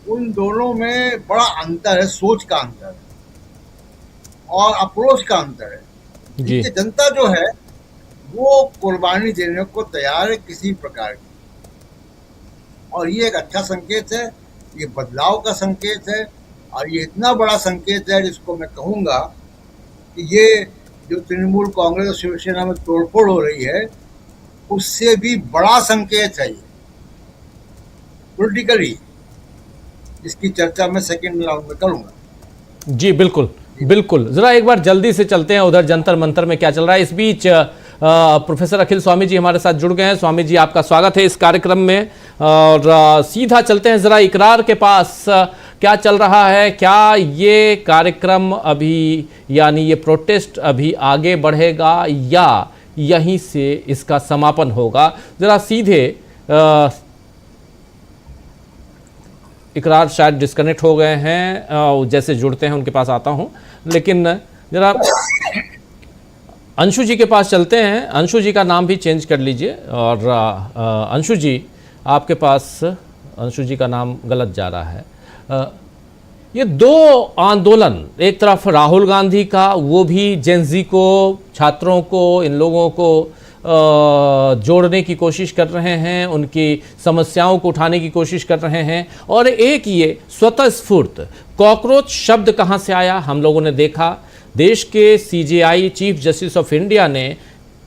उन दोनों में बड़ा अंतर है, सोच का अंतर है और अप्रोच का अंतर है। जी। जनता जो है वो कुर्बानी देने को तैयार है किसी प्रकार की, और ये एक अच्छा संकेत है, ये बदलाव का संकेत है। और ये इतना बड़ा संकेत है जिसको मैं कहूँगा कि ये जो तृणमूल कांग्रेस और शिवसेना में तोड़फोड़ हो रही है, उससे भी बड़ा संकेत है ये पॉलिटिकली, जिसकी चर्चा मैं सेकंड राउंड में करूँगा। जी बिल्कुल बिल्कुल। जरा एक बार जल्दी से चलते हैं उधर जंतर मंतर में क्या चल रहा है। इस बीच प्रोफेसर अखिल स्वामी जी हमारे साथ जुड़ गए हैं। स्वामी जी, आपका स्वागत है इस कार्यक्रम में। और सीधा चलते हैं जरा इकरार के पास, क्या चल रहा है, क्या ये कार्यक्रम अभी, यानी ये प्रोटेस्ट अभी आगे बढ़ेगा या यहीं से इसका समापन होगा? जरा सीधे इकरार शायद डिस्कनेक्ट हो गए हैं, जैसे जुड़ते हैं उनके पास आता हूं, लेकिन जरा अंशु जी के पास चलते हैं। अंशु जी का नाम भी चेंज कर लीजिए। और अंशु जी, आपके पास अंशु जी का नाम गलत जा रहा है। ये दो आंदोलन, एक तरफ राहुल गांधी का, वो भी जेनजी को, छात्रों को, इन लोगों को जोड़ने की कोशिश कर रहे हैं, उनकी समस्याओं को उठाने की कोशिश कर रहे हैं। और एक ये स्वतः स्फूर्त कॉकरोच शब्द कहाँ से आया, हम लोगों ने देखा। देश के CJI chief justice of India ने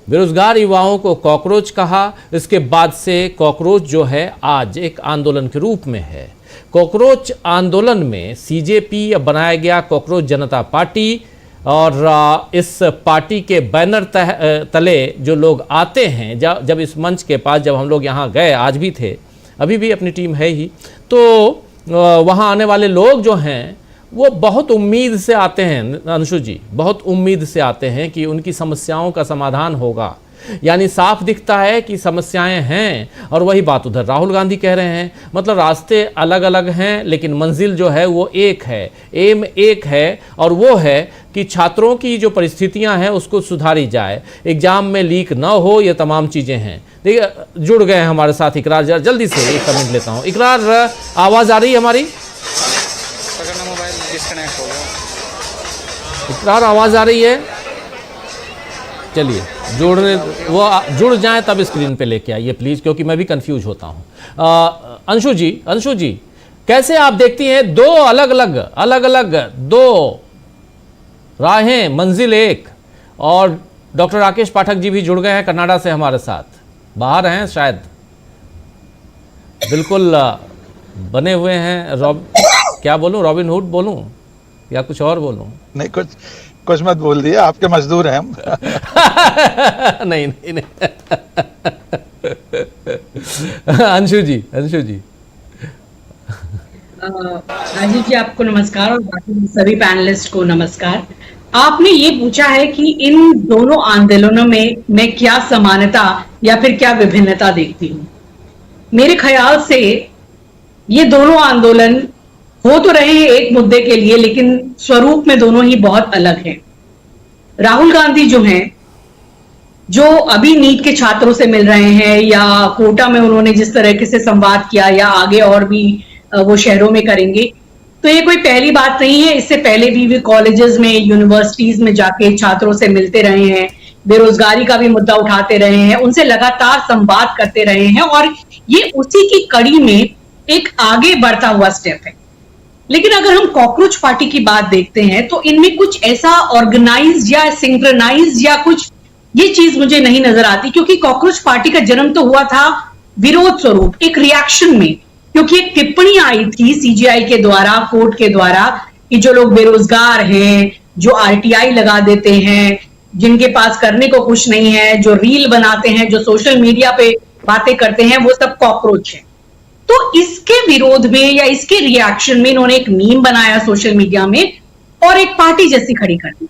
बेरोजगार युवाओं को कॉकरोच कहा। इसके बाद से कॉकरोच जो है आज एक आंदोलन के रूप में है। कॉकरोच आंदोलन में सीजेपी बनाया गया कॉकरोच जनता पार्टी, और इस पार्टी के बैनर तले जो लोग आते हैं, जब इस मंच के पास जब हम लोग यहाँ गए, आज भी थे, अभी भी अपनी टीम है ही, तो वहाँ आने वाले लोग जो हैं वो बहुत उम्मीद से आते हैं। अंशु जी, बहुत उम्मीद से आते हैं कि उनकी समस्याओं का समाधान होगा। यानी साफ दिखता है कि समस्याएं हैं। और वही बात उधर राहुल गांधी कह रहे हैं, मतलब रास्ते अलग अलग हैं लेकिन मंजिल जो है वो एक है, एम एक है, और वो है कि छात्रों की जो परिस्थितियां हैं उसको सुधारी जाए, एग्जाम में लीक ना हो, ये तमाम चीज़ें हैं। देखिए, जुड़ गए हैं हमारे साथ इकरार। जल्दी से एक कमेंट लेता हूँ। इकरार, आवाज़ आ रही है हमारी? मोबाइल डिस्कनेक्ट हो गया। इकरार आवाज़ आ रही है? चलिए जुड़ जाएं तब स्क्रीन पे लेके आइए प्लीज़, क्योंकि मैं भी कंफ्यूज होता हूँ। अंशु जी कैसे आप देखती हैं दो अलग अलग दो राहें, मंजिल एक, और डॉक्टर राकेश पाठक जी भी जुड़ गए हैं कनाडा से हमारे साथ, बाहर हैं शायद, बिल्कुल बने हुए हैं क्या बोलूं, रॉबिन हुड बोलूं या कुछ और बोलूं? नहीं, कुछ मत बोल दिए, आपके मजदूर हैं हम। नहीं अंशु जी राजीव जी आपको नमस्कार और बाकी सभी पैनलिस्ट को नमस्कार। आपने ये पूछा है कि इन दोनों आंदोलनों में मैं क्या समानता या फिर क्या विभिन्नता देखती हूँ। मेरे ख्याल से ये दोनों आंदोलन हो तो रहे हैं एक मुद्दे के लिए, लेकिन स्वरूप में दोनों ही बहुत अलग हैं। राहुल गांधी जो हैं, जो अभी नीट के छात्रों से मिल रहे हैं या कोटा में उन्होंने जिस तरीके से संवाद किया या आगे और भी वो शहरों में करेंगे, तो ये कोई पहली बात नहीं है। इससे पहले भी वे कॉलेजेस में, यूनिवर्सिटीज में जाके छात्रों से मिलते रहे हैं, बेरोजगारी का भी मुद्दा उठाते रहे हैं, उनसे लगातार संवाद करते रहे हैं, और ये उसी की कड़ी में एक आगे बढ़ता हुआ स्टेप है। लेकिन अगर हम कॉकरोच पार्टी की बात देखते हैं तो इनमें कुछ ऐसा ऑर्गेनाइज या सिंक्रोनाइज या कुछ ये चीज मुझे नहीं नजर आती, क्योंकि कॉकरोच पार्टी का जन्म तो हुआ था विरोध स्वरूप, एक रिएक्शन में, क्योंकि एक टिप्पणी आई थी सीजीआई के द्वारा, कोर्ट के द्वारा, कि जो लोग बेरोजगार हैं, जो आरटीआई लगा देते हैं, जिनके पास करने को कुछ नहीं है, जो रील बनाते हैं, जो सोशल मीडिया पे बातें करते हैं, वो सब कॉकरोच है। तो इसके विरोध में या इसके रिएक्शन में इन्होंने एक मीम बनाया सोशल मीडिया में और एक पार्टी जैसी खड़ी कर दी।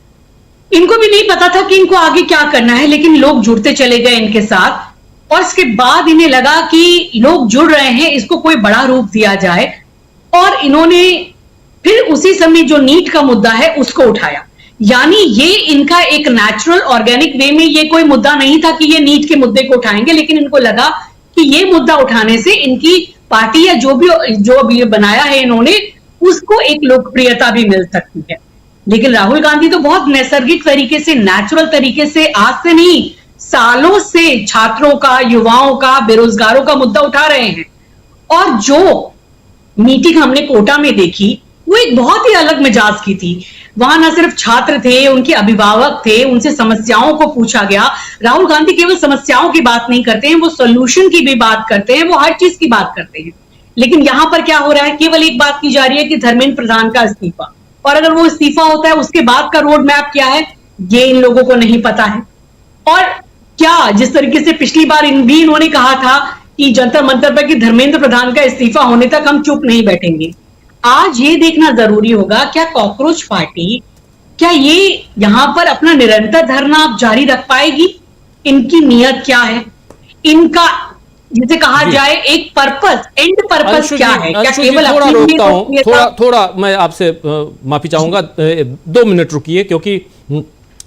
इनको भी नहीं पता था कि इनको आगे क्या करना है, लेकिन लोग जुड़ते चले गए इनके साथ, और इसके बाद इन्हें लगा कि लोग जुड़ रहे हैं, इसको कोई बड़ा रूप दिया जाए, और इन्होंने फिर उसी समय जो नीट का मुद्दा है उसको उठाया। यानी ये इनका एक नेचुरल ऑर्गेनिक वे में ये कोई मुद्दा नहीं था कि ये नीट के मुद्दे को उठाएंगे, लेकिन इनको लगा कि ये मुद्दा उठाने से इनकी पार्टी या जो भी बनाया है इन्होंने, उसको एक लोकप्रियता भी मिल सकती है। लेकिन राहुल गांधी तो बहुत नैसर्गिक तरीके से, नेचुरल तरीके से, आज से नहीं सालों से छात्रों का, युवाओं का, बेरोजगारों का मुद्दा उठा रहे हैं। और जो मीटिंग हमने कोटा में देखी वो एक बहुत ही अलग मिजाज की थी। वहां न सिर्फ छात्र थे, उनके अभिभावक थे, उनसे समस्याओं को पूछा गया। राहुल गांधी केवल समस्याओं की बात नहीं करते हैं, वो सोल्यूशन की भी बात करते हैं, वो हर चीज की बात करते हैं। लेकिन यहां पर क्या हो रहा है, केवल एक बात की जा रही है कि धर्मेंद्र प्रधान का इस्तीफा, और अगर वो इस्तीफा होता है उसके बाद का रोड मैप क्या है ये इन लोगों को नहीं पता है। और क्या जिस तरीके से पिछली बार इन्होंने कहा था कि जंतर मंतर पर कि धर्मेंद्र प्रधान का इस्तीफा होने तक हम चुप नहीं बैठेंगे, आज ये देखना जरूरी होगा क्या कॉकरोच पार्टी, क्या ये यहां पर अपना निरंतर धरना जारी रख पाएगी? इनकी नीयत क्या है, इनका जिसे कहा जाए एक पर्पस, एंड पर्पस क्या है? क्या केवल थोड़ा रोकता हूं, थोड़ा मैं आपसे माफी चाहूंगा, 2 मिनट रुकिए, क्योंकि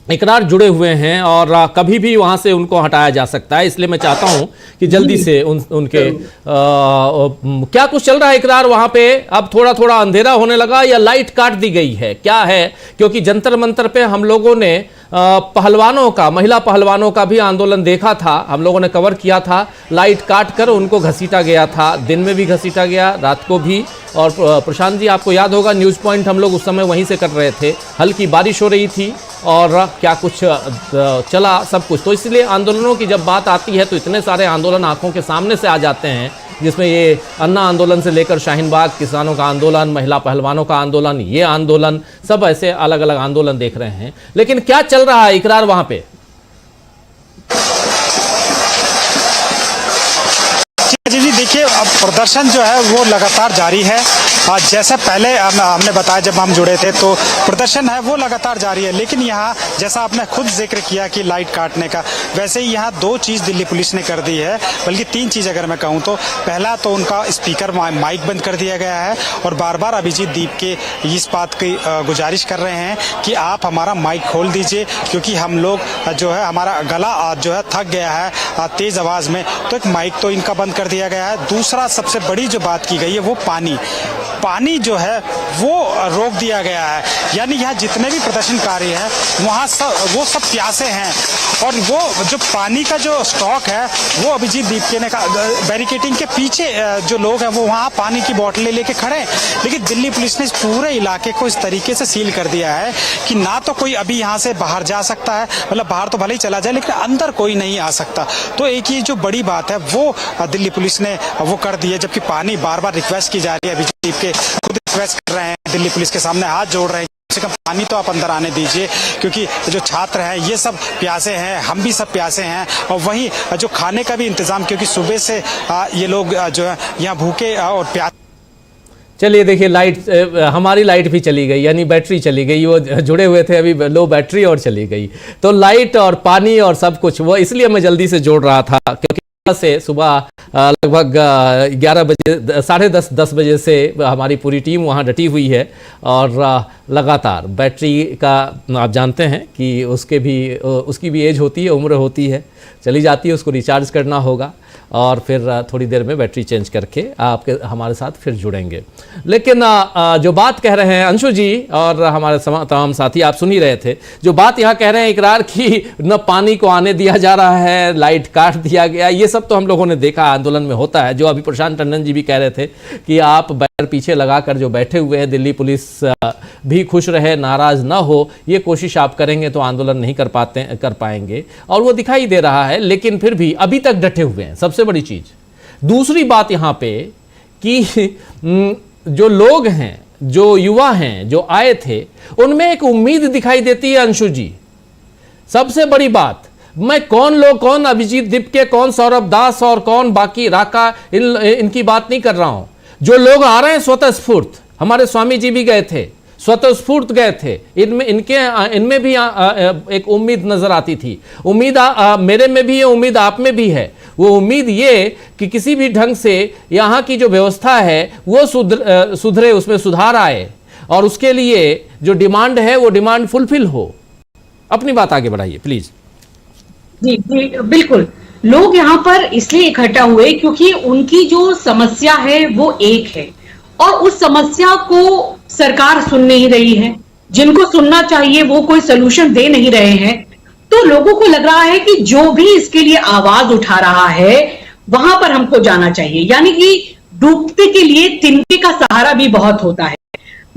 इकरार जुड़े हुए हैं और कभी भी वहां से उनको हटाया जा सकता है, इसलिए मैं चाहता हूं कि जल्दी से उनके क्या कुछ चल रहा है इकरार वहां पे? अब थोड़ा थोड़ा अंधेरा होने लगा या लाइट काट दी गई है, क्या है? क्योंकि जंतर मंतर पे हम लोगों ने पहलवानों का, महिला पहलवानों का भी आंदोलन देखा था, हम लोगों ने कवर किया था। लाइट काट कर उनको घसीटा गया था, दिन में भी घसीटा गया, रात को भी। और प्रशांत जी आपको याद होगा न्यूज़ पॉइंट हम लोग उस समय वहीं से कर रहे थे, हल्की बारिश हो रही थी और क्या कुछ चला सब कुछ। तो इसलिए आंदोलनों की जब बात आती है तो इतने सारे आंदोलन आंखों के सामने से आ जाते हैं, जिसमें ये अन्ना आंदोलन से लेकर शाहीन बाग किसानों का आंदोलन, महिला पहलवानों का आंदोलन, ये आंदोलन, सब ऐसे अलग अलग आंदोलन देख रहे हैं। लेकिन क्या चल रहा है इकरार वहां पे? जी देखिए, अब प्रदर्शन जो है वो लगातार जारी है। जैसे पहले हमने बताया जब हम जुड़े थे तो प्रदर्शन है वो लगातार जारी है, लेकिन यहाँ जैसा आपने खुद जिक्र किया कि लाइट काटने का, वैसे ही यहाँ 2 चीज़ दिल्ली पुलिस ने कर दी है, बल्कि 3 चीज़ अगर मैं कहूँ तो। पहला तो उनका स्पीकर माइक बंद कर दिया गया है और बार बार अभिजीत दीप के इस बात की गुजारिश कर रहे हैं कि आप हमारा माइक खोल दीजिए, क्योंकि हम लोग जो है हमारा गला जो है थक गया है तेज़ आवाज़ में। तो एक माइक तो इनका बंद कर दिया गया है। दूसरा सबसे बड़ी जो बात की गई है वो पानी। पानी जो है वो रोक दिया गया है। यानी यहाँ जितने भी प्रदर्शनकारी हैं वहाँ वो सब प्यासे हैं और वो जो पानी का जो स्टॉक है वो अभिजीत दीपके ने कहा बैरिकेडिंग के पीछे जो लोग हैं वो वहाँ पानी की बोतलें लेके खड़े हैं। लेकिन दिल्ली पुलिस ने इस पूरे इलाके को इस तरीके से सील कर दिया है कि ना तो कोई अभी यहाँ से बाहर जा सकता है, मतलब बाहर तो भले ही चला जाए लेकिन अंदर कोई नहीं आ सकता। तो एक ये जो बड़ी बात है वो दिल्ली पुलिस ने वो कर दी है, जबकि पानी बार बार रिक्वेस्ट की जा रही है। अभिजीत दीपके खुद रिक्वेस्ट कर रहे हैं, दिल्ली पुलिस के सामने हाथ जोड़ रहे हैं, कम से कम पानी तो आप अंदर आने दीजिए, क्योंकि जो छात्र हैं ये सब प्यासे हैं, हम भी सब प्यासे हैं। और वहीं जो खाने का भी इंतजाम, क्योंकि सुबह से ये लोग जो है यहाँ भूखे और प्यासे। चलिए देखिए, लाइट हमारी लाइट भी चली गई, यानी बैटरी चली गई, वो जुड़े हुए थे अभी लो बैटरी और चली गई। तो लाइट और पानी और सब कुछ वो इसलिए मैं जल्दी से जोड़ रहा था क्योंकि से सुबह लगभग 11 बजे 10:30 बजे से हमारी पूरी टीम वहाँ डटी हुई है और लगातार बैटरी का आप जानते हैं कि उसकी भी एज होती है, उम्र होती है, चली जाती है, उसको रिचार्ज करना होगा और फिर थोड़ी देर में बैटरी चेंज करके आपके हमारे साथ फिर जुड़ेंगे। लेकिन जो बात कह रहे हैं अंशु जी और हमारे तमाम साथी, आप सुन ही रहे थे जो बात यहाँ कह रहे हैं, इकरार की न पानी को आने दिया जा रहा है, लाइट काट दिया गया, ये सब तो हम लोगों ने देखा आंदोलन में होता है। जो अभी प्रशांत टंडन जी भी कह रहे थे कि आप बैनर पीछे लगाकर जो बैठे हुए हैं, दिल्ली पुलिस भी खुश रहे, नाराज ना हो, ये कोशिश आप करेंगे तो आंदोलन नहीं कर पाएंगे और वो दिखाई दे रहा है। लेकिन फिर भी अभी तक डटे हुए हैं, सबसे बड़ी चीज। दूसरी बात यहाँ पे कि जो लोग हैं, जो युवा हैं, जो आए थे, उनमें एक उम्मीद दिखाई देती है अंशु जी। सबसे बड़ी बात, मैं कौन अभिजीत दीपके, कौन सौरभ दास और कौन बाकी राका, इनकी बात नहीं कर रहा हूं। जो लोग आ रहे हैं स्वतः स्फूर्त, हमारे स्वामी जी भी गए थे, स्वतः स्फूर्त गए थे, इनमें भी एक उम्मीद नजर आती थी। उम्मीद मेरे में भी है, उम्मीद आप में भी है। वो उम्मीद ये कि किसी भी ढंग से यहाँ की जो व्यवस्था है वो सुधरे, उसमें सुधार आए और उसके लिए जो डिमांड है वो डिमांड फुलफिल हो। अपनी बात आगे बढ़ाइए प्लीज। जी बिल्कुल, लोग यहाँ पर इसलिए इकट्ठा हुए क्योंकि उनकी जो समस्या है वो एक है और उस समस्या को सरकार सुन नहीं रही है। जिनको सुनना चाहिए वो कोई सोल्यूशन दे नहीं रहे हैं। तो लोगों को लग रहा है कि जो भी इसके लिए आवाज उठा रहा है वहां पर हमको जाना चाहिए। यानी कि डूबते के लिए तिनके का सहारा भी बहुत होता है।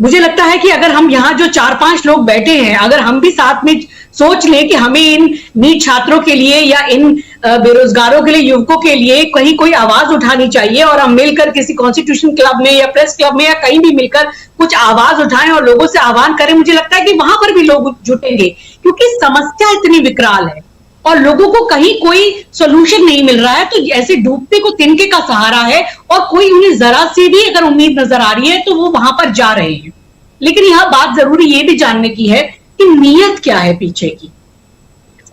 मुझे लगता है कि अगर हम यहाँ जो 4-5 लोग बैठे हैं, अगर हम भी साथ में सोच लें कि हमें इन नीट छात्रों के लिए या इन बेरोजगारों के लिए, युवकों के लिए कहीं कोई आवाज उठानी चाहिए और हम मिलकर किसी कॉन्स्टिट्यूशन क्लब में या प्रेस क्लब में या कहीं भी मिलकर कुछ आवाज उठाएं और लोगों से आह्वान करें, मुझे लगता है कि वहां पर भी लोग जुटेंगे क्योंकि समस्या इतनी विकराल है और लोगों को कहीं कोई सोल्यूशन नहीं मिल रहा है। तो ऐसे डूबते को तिनके का सहारा है और कोई उन्हें जरा सी भी अगर उम्मीद नजर आ रही है तो वो वहां पर जा रहे हैं। लेकिन यह बात जरूरी ये भी जानने की है कि नीयत क्या है पीछे की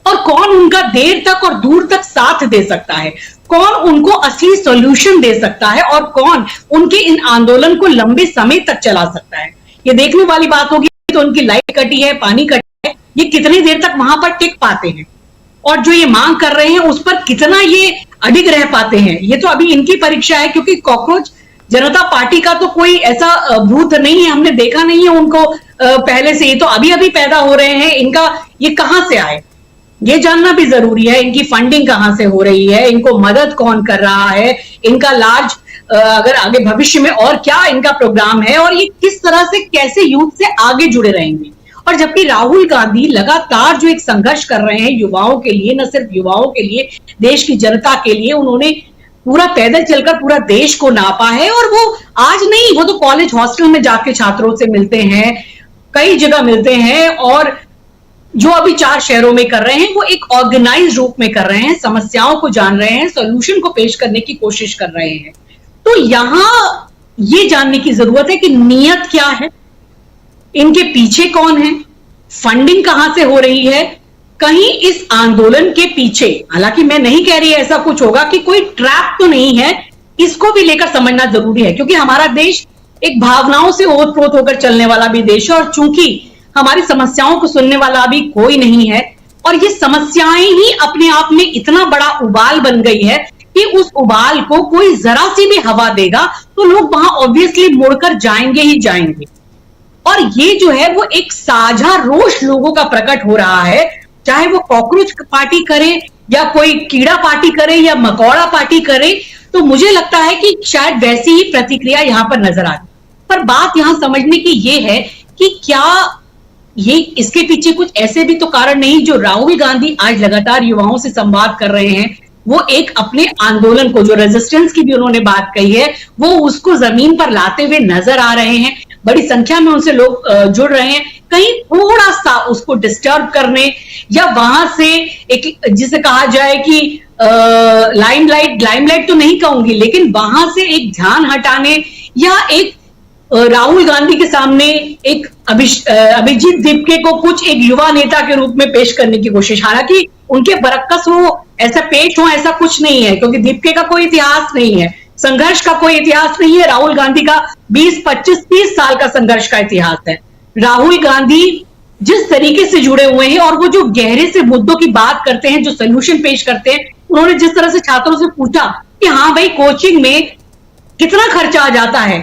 और कौन उनका देर तक और दूर तक साथ दे सकता है, कौन उनको असली सॉल्यूशन दे सकता है और कौन उनके इन आंदोलन को लंबे समय तक चला सकता है। ये देखने वाली बात होगी। तो उनकी लाइट कटी है, पानी कटा है, ये कितनी देर तक वहां पर टिक पाते हैं और जो ये मांग कर रहे हैं उस पर कितना ये अडिग रह पाते हैं, ये तो अभी इनकी परीक्षा है। क्योंकि कॉकरोच जनता पार्टी का तो कोई ऐसा भूत नहीं है, हमने देखा नहीं है उनको पहले से। ये तो अभी अभी पैदा हो रहे हैं। इनका ये कहां से आए ये जानना भी जरूरी है। इनकी फंडिंग कहां से हो रही है, इनको मदद कौन कर रहा है, इनका लार्ज अगर आगे भविष्य में और क्या इनका प्रोग्राम है और ये किस तरह से कैसे यूथ से आगे जुड़े रहेंगे। और जबकि राहुल गांधी लगातार जो एक संघर्ष कर रहे हैं युवाओं के लिए, न सिर्फ युवाओं के लिए, देश की जनता के लिए, उन्होंने पूरा पैदल चलकर पूरा देश को नापा है। और वो आज नहीं, वो तो कॉलेज हॉस्टल में जाके छात्रों से मिलते हैं, कई जगह मिलते हैं और जो अभी 4 शहरों में कर रहे हैं वो एक ऑर्गेनाइज रूप में कर रहे हैं, समस्याओं को जान रहे हैं, सॉल्यूशन को पेश करने की कोशिश कर रहे हैं। तो यहां ये जानने की जरूरत है कि नीयत क्या है, इनके पीछे कौन है, फंडिंग कहां से हो रही है। कहीं इस आंदोलन के पीछे, हालांकि मैं नहीं कह रही ऐसा कुछ होगा, कि कोई ट्रैप तो नहीं है, इसको भी लेकर समझना जरूरी है। क्योंकि हमारा देश एक भावनाओं से ओतप्रोत होकर चलने वाला भी देश है और चूंकि हमारी समस्याओं को सुनने वाला अभी कोई नहीं है और ये समस्याएं ही अपने आप में इतना बड़ा उबाल बन गई है कि उस उबाल को कोई जरा सी भी हवा देगा तो लोग वहां ऑब्वियसली मुड़कर जाएंगे ही जाएंगे। और ये जो है वो एक साझा रोष लोगों का प्रकट हो रहा है, चाहे वो कॉकरोच पार्टी करे या कोई कीड़ा पार्टी करे या मकौड़ा पार्टी करे। तो मुझे लगता है कि शायद वैसी ही प्रतिक्रिया यहां पर नजर आ रही। पर बात यहां समझने की ये है कि क्या ये इसके पीछे कुछ ऐसे भी तो कारण नहीं, जो राहुल गांधी आज लगातार युवाओं से संवाद कर रहे हैं, वो एक अपने आंदोलन को, जो रेजिस्टेंस की भी उन्होंने बात कही है, वो उसको जमीन पर लाते हुए नजर आ रहे हैं। बड़ी संख्या में उनसे लोग जुड़ रहे हैं, कहीं थोड़ा सा उसको डिस्टर्ब करने या वहां से एक जिसे कहा जाए कि लाइमलाइट तो नहीं कहूंगी, लेकिन वहां से एक ध्यान हटाने या एक राहुल गांधी के सामने एक अभिजीत दीपके को कुछ एक युवा नेता के रूप में पेश करने की कोशिश। हालांकि उनके बरक्कस वो ऐसा पेश हो, ऐसा कुछ नहीं है, क्योंकि दीपके का कोई इतिहास नहीं है, संघर्ष का कोई इतिहास नहीं है। राहुल गांधी का 20, 25, 30 साल का संघर्ष का इतिहास है। राहुल गांधी जिस तरीके से जुड़े हुए हैं और वो जो गहरे से मुद्दों की बात करते हैं, जो सोल्यूशन पेश करते हैं, उन्होंने जिस तरह से छात्रों से पूछा कि हाँ भाई कोचिंग में कितना खर्चा आ जाता है,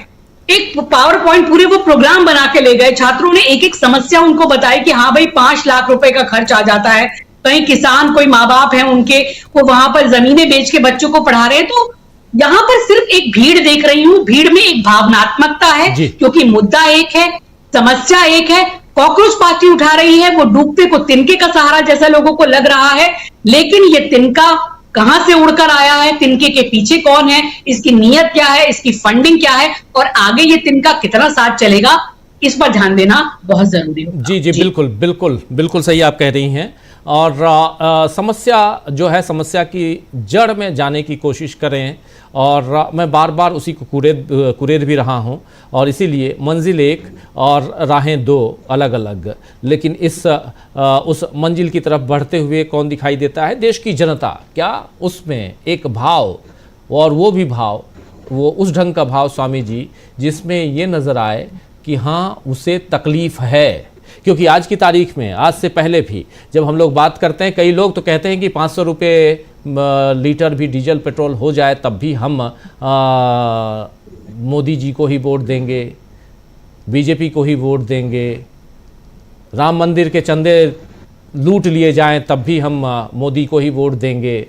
एक पावर पॉइंट पूरे वो प्रोग्राम बना के ले गए। छात्रों ने एक एक समस्या उनको बताई कि हाँ भाई 5 लाख रुपए का खर्च आ जाता है। कहीं किसान, कोई माँ बाप हैं उनके, वो वहां पर जमीनें बेच के बच्चों को पढ़ा रहे हैं। तो यहां पर सिर्फ एक भीड़ देख रही हूं, भीड़ में एक भावनात्मकता है, क्योंकि मुद्दा एक है, समस्या एक है। कॉकरोच पार्टी उठा रही है, वो डूबते को तिनके का सहारा जैसा लोगों को लग रहा है, लेकिन ये तिनका कहां से उड़कर आया है, तिनके के पीछे कौन है, इसकी नीयत क्या है, इसकी फंडिंग क्या है, और आगे ये तिनका कितना साथ चलेगा, इस पर ध्यान देना बहुत जरूरी होगा। जी, बिल्कुल बिल्कुल बिल्कुल सही आप कह रही हैं। और समस्या जो है, समस्या की जड़ में जाने की कोशिश करें, और मैं बार बार उसी को कुरेद भी रहा हूं, और इसीलिए मंजिल एक और राहें दो अलग अलग, लेकिन उस मंजिल की तरफ बढ़ते हुए कौन दिखाई देता है? देश की जनता। क्या उसमें एक भाव, और वो भी भाव, वो उस ढंग का भाव स्वामी जी, जिसमें ये नज़र आए कि हाँ उसे तकलीफ़ है? क्योंकि आज की तारीख में, आज से पहले भी जब हम लोग बात करते हैं, कई लोग तो कहते हैं कि 500 रुपये लीटर भी डीजल पेट्रोल हो जाए तब भी हम मोदी जी को ही वोट देंगे, बीजेपी को ही वोट देंगे, राम मंदिर के चंदे लूट लिए जाएं तब भी हम मोदी को ही वोट देंगे।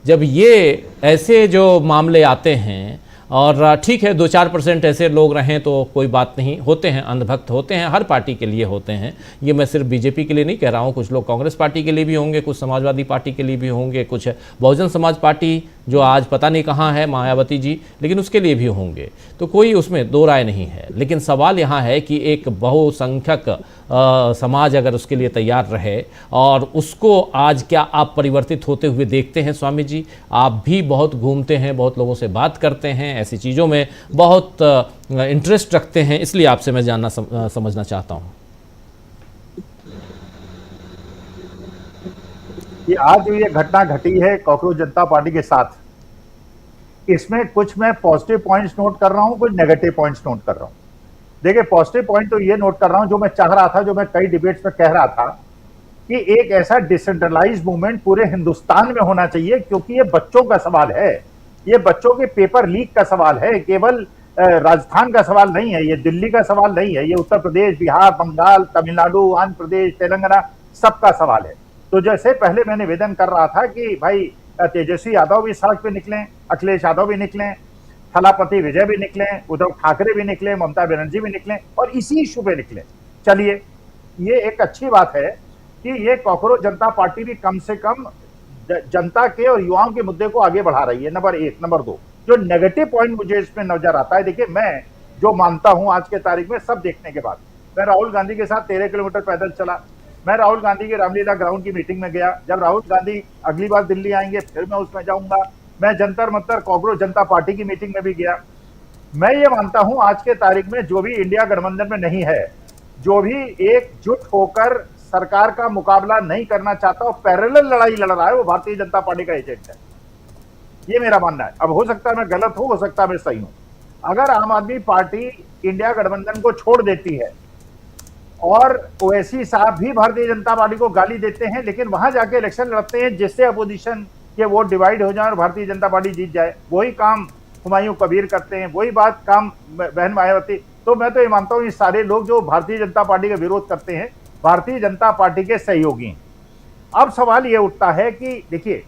जब ये ऐसे जो मामले आते हैं, और ठीक है 2-4% ऐसे लोग रहें तो कोई बात नहीं, होते हैं, अंधभक्त होते हैं, हर पार्टी के लिए होते हैं। ये मैं सिर्फ बीजेपी के लिए नहीं कह रहा हूँ, कुछ लोग कांग्रेस पार्टी के लिए भी होंगे, कुछ समाजवादी पार्टी के लिए भी होंगे, कुछ बहुजन समाज पार्टी जो आज पता नहीं कहाँ है, मायावती जी, लेकिन उसके लिए भी होंगे। तो कोई उसमें दो राय नहीं है, लेकिन सवाल यहाँ है कि एक बहुसंख्यक समाज अगर उसके लिए तैयार रहे, और उसको आज क्या आप परिवर्तित होते हुए देखते हैं? स्वामी जी, आप भी बहुत घूमते हैं, बहुत लोगों से बात करते हैं, ऐसी चीज़ों में बहुत इंटरेस्ट रखते हैं, इसलिए आपसे मैं जानना समझना चाहता हूँ। कि आज जो ये घटना घटी है कॉकरोच जनता पार्टी के साथ, इसमें कुछ मैं पॉजिटिव पॉइंट्स नोट कर रहा हूं, कुछ नेगेटिव पॉइंट्स नोट कर रहा हूं। देखिए, पॉजिटिव पॉइंट तो ये नोट कर रहा हूं, जो मैं चाह रहा था, जो मैं कई डिबेट्स में कह रहा था, कि एक ऐसा डिसेंट्रलाइज्ड मूवमेंट पूरे हिंदुस्तान में होना चाहिए, क्योंकि ये बच्चों का सवाल है, ये बच्चों के पेपर लीक का सवाल है, केवल राजस्थान का सवाल नहीं है, ये दिल्ली का सवाल नहीं है, ये उत्तर प्रदेश, बिहार, बंगाल, तमिलनाडु, आंध्र प्रदेश, तेलंगाना, सबका सवाल है। तो जैसे पहले मैं निवेदन कर रहा था कि भाई तेजस्वी यादव भी सड़क पे निकलें, अखिलेश यादव भी निकलें, थलापति विजय भी निकलें, उद्धव ठाकरे भी निकले, ममता बनर्जी भी निकलें, और इसी इशू पे निकले। चलिए, ये एक अच्छी बात है कि ये कॉकरोच जनता पार्टी भी कम से कम जनता के और युवाओं के मुद्दे को आगे बढ़ा रही है, नंबर 1। नंबर 2, जो नेगेटिव पॉइंट मुझे इसमें नजर आता है, देखिए, मैं जो मानता हूं आज के तारीख में, सब देखने के बाद, मैं राहुल गांधी के साथ 13 किलोमीटर पैदल चला, मैं राहुल गांधी के रामलीला ग्राउंड की मीटिंग में गया, जब राहुल गांधी अगली बार दिल्ली आएंगे फिर मैं उसमें जाऊंगा, मैं जंतर मंतर कॉकरोच जनता पार्टी की मीटिंग में भी गया। मैं ये मानता हूं आज के तारीख में जो भी इंडिया गठबंधन में नहीं है, जो भी एकजुट होकर सरकार का मुकाबला नहीं करना चाहता और पैरेलल लड़ाई लड़ रहा है, वो भारतीय जनता पार्टी का एजेंट है, ये मेरा मानना है। अब हो सकता है मैं गलत हूं, हो सकता है मैं सही हूं। अगर आम आदमी पार्टी इंडिया गठबंधन को छोड़ देती है, और ओवैसी साहब भी भारतीय जनता पार्टी को गाली देते हैं, लेकिन वहां जाके इलेक्शन लड़ते हैं जिससे अपोजिशन के वोट डिवाइड हो जाए और भारतीय जनता पार्टी जीत जाए, वही काम हुमायूं कबीर करते हैं, वही बात काम बहन मायावती। तो मैं तो ये मानता हूँ ये सारे लोग जो भारतीय जनता पार्टी का विरोध करते हैं भारतीय जनता पार्टी के सहयोगी हैं। अब सवाल ये उठता है कि देखिए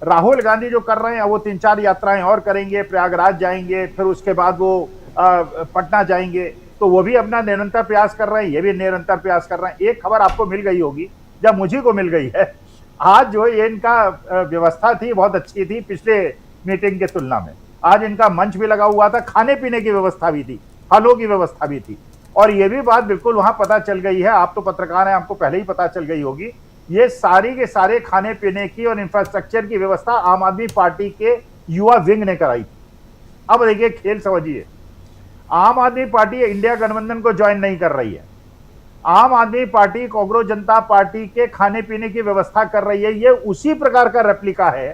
राहुल गांधी जो कर रहे हैं वो 3-4 यात्राएं और करेंगे, प्रयागराज जाएंगे, फिर उसके बाद वो पटना जाएंगे, तो वो भी अपना निरंतर प्रयास कर रहे हैं, ये भी निरंतर प्रयास कर रहे हैं। एक खबर आपको मिल गई होगी, जब मुझे को मिल गई है, आज जो ये इनका व्यवस्था थी बहुत अच्छी थी पिछले मीटिंग के तुलना में। आज इनका मंच भी लगा हुआ था, खाने पीने की व्यवस्था भी थी, फलों की व्यवस्था भी थी, और ये भी बात बिल्कुल वहां पता चल गई है। आप तो पत्रकार हैं, आपको पहले ही पता चल गई होगी। ये सारी के सारे खाने पीने की और इंफ्रास्ट्रक्चर की व्यवस्था आम आदमी पार्टी के युवा विंग ने कराई थी। अब देखिए खेल समझिए, आम आदमी पार्टी इंडिया गठबंधन को ज्वाइन नहीं कर रही है, आम आदमी पार्टी कांग्रेस जनता पार्टी के खाने पीने की व्यवस्था कर रही है। ये उसी प्रकार का रेप्लिका है।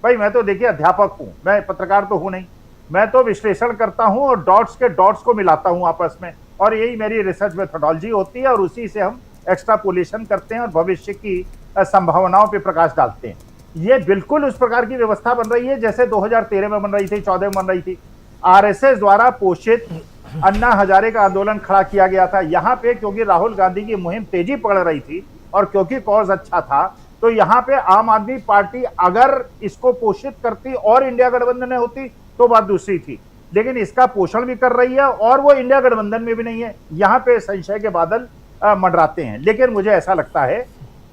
भाई मैं तो देखिए अध्यापक हूं, मैं पत्रकार तो हूं नहीं, मैं तो विश्लेषण करता हूं और डॉट्स के डॉट्स को मिलाता हूं आपस में, और यही मेरी रिसर्च मेथोडोलॉजी होती है, और उसी से हम एक्सट्रापोलेशन करते हैं और भविष्य की संभावनाओं पर प्रकाश डालते हैं। ये बिल्कुल उस प्रकार की व्यवस्था बन रही है जैसे 2013 में बन रही थी, 14 में बन रही थी। आरएसएस द्वारा पोषित अन्ना हजारे का आंदोलन खड़ा किया गया था यहाँ पे, क्योंकि राहुल गांधी की मुहिम तेजी पकड़ रही थी और क्योंकि कॉज अच्छा था, तो यहाँ पे आम आदमी पार्टी अगर इसको पोषित करती और इंडिया गठबंधन में होती तो बात दूसरी थी, लेकिन इसका पोषण भी कर रही है और वो इंडिया गठबंधन में भी नहीं है। यहाँ पे संशय के बादल मंडराते हैं। लेकिन मुझे ऐसा लगता है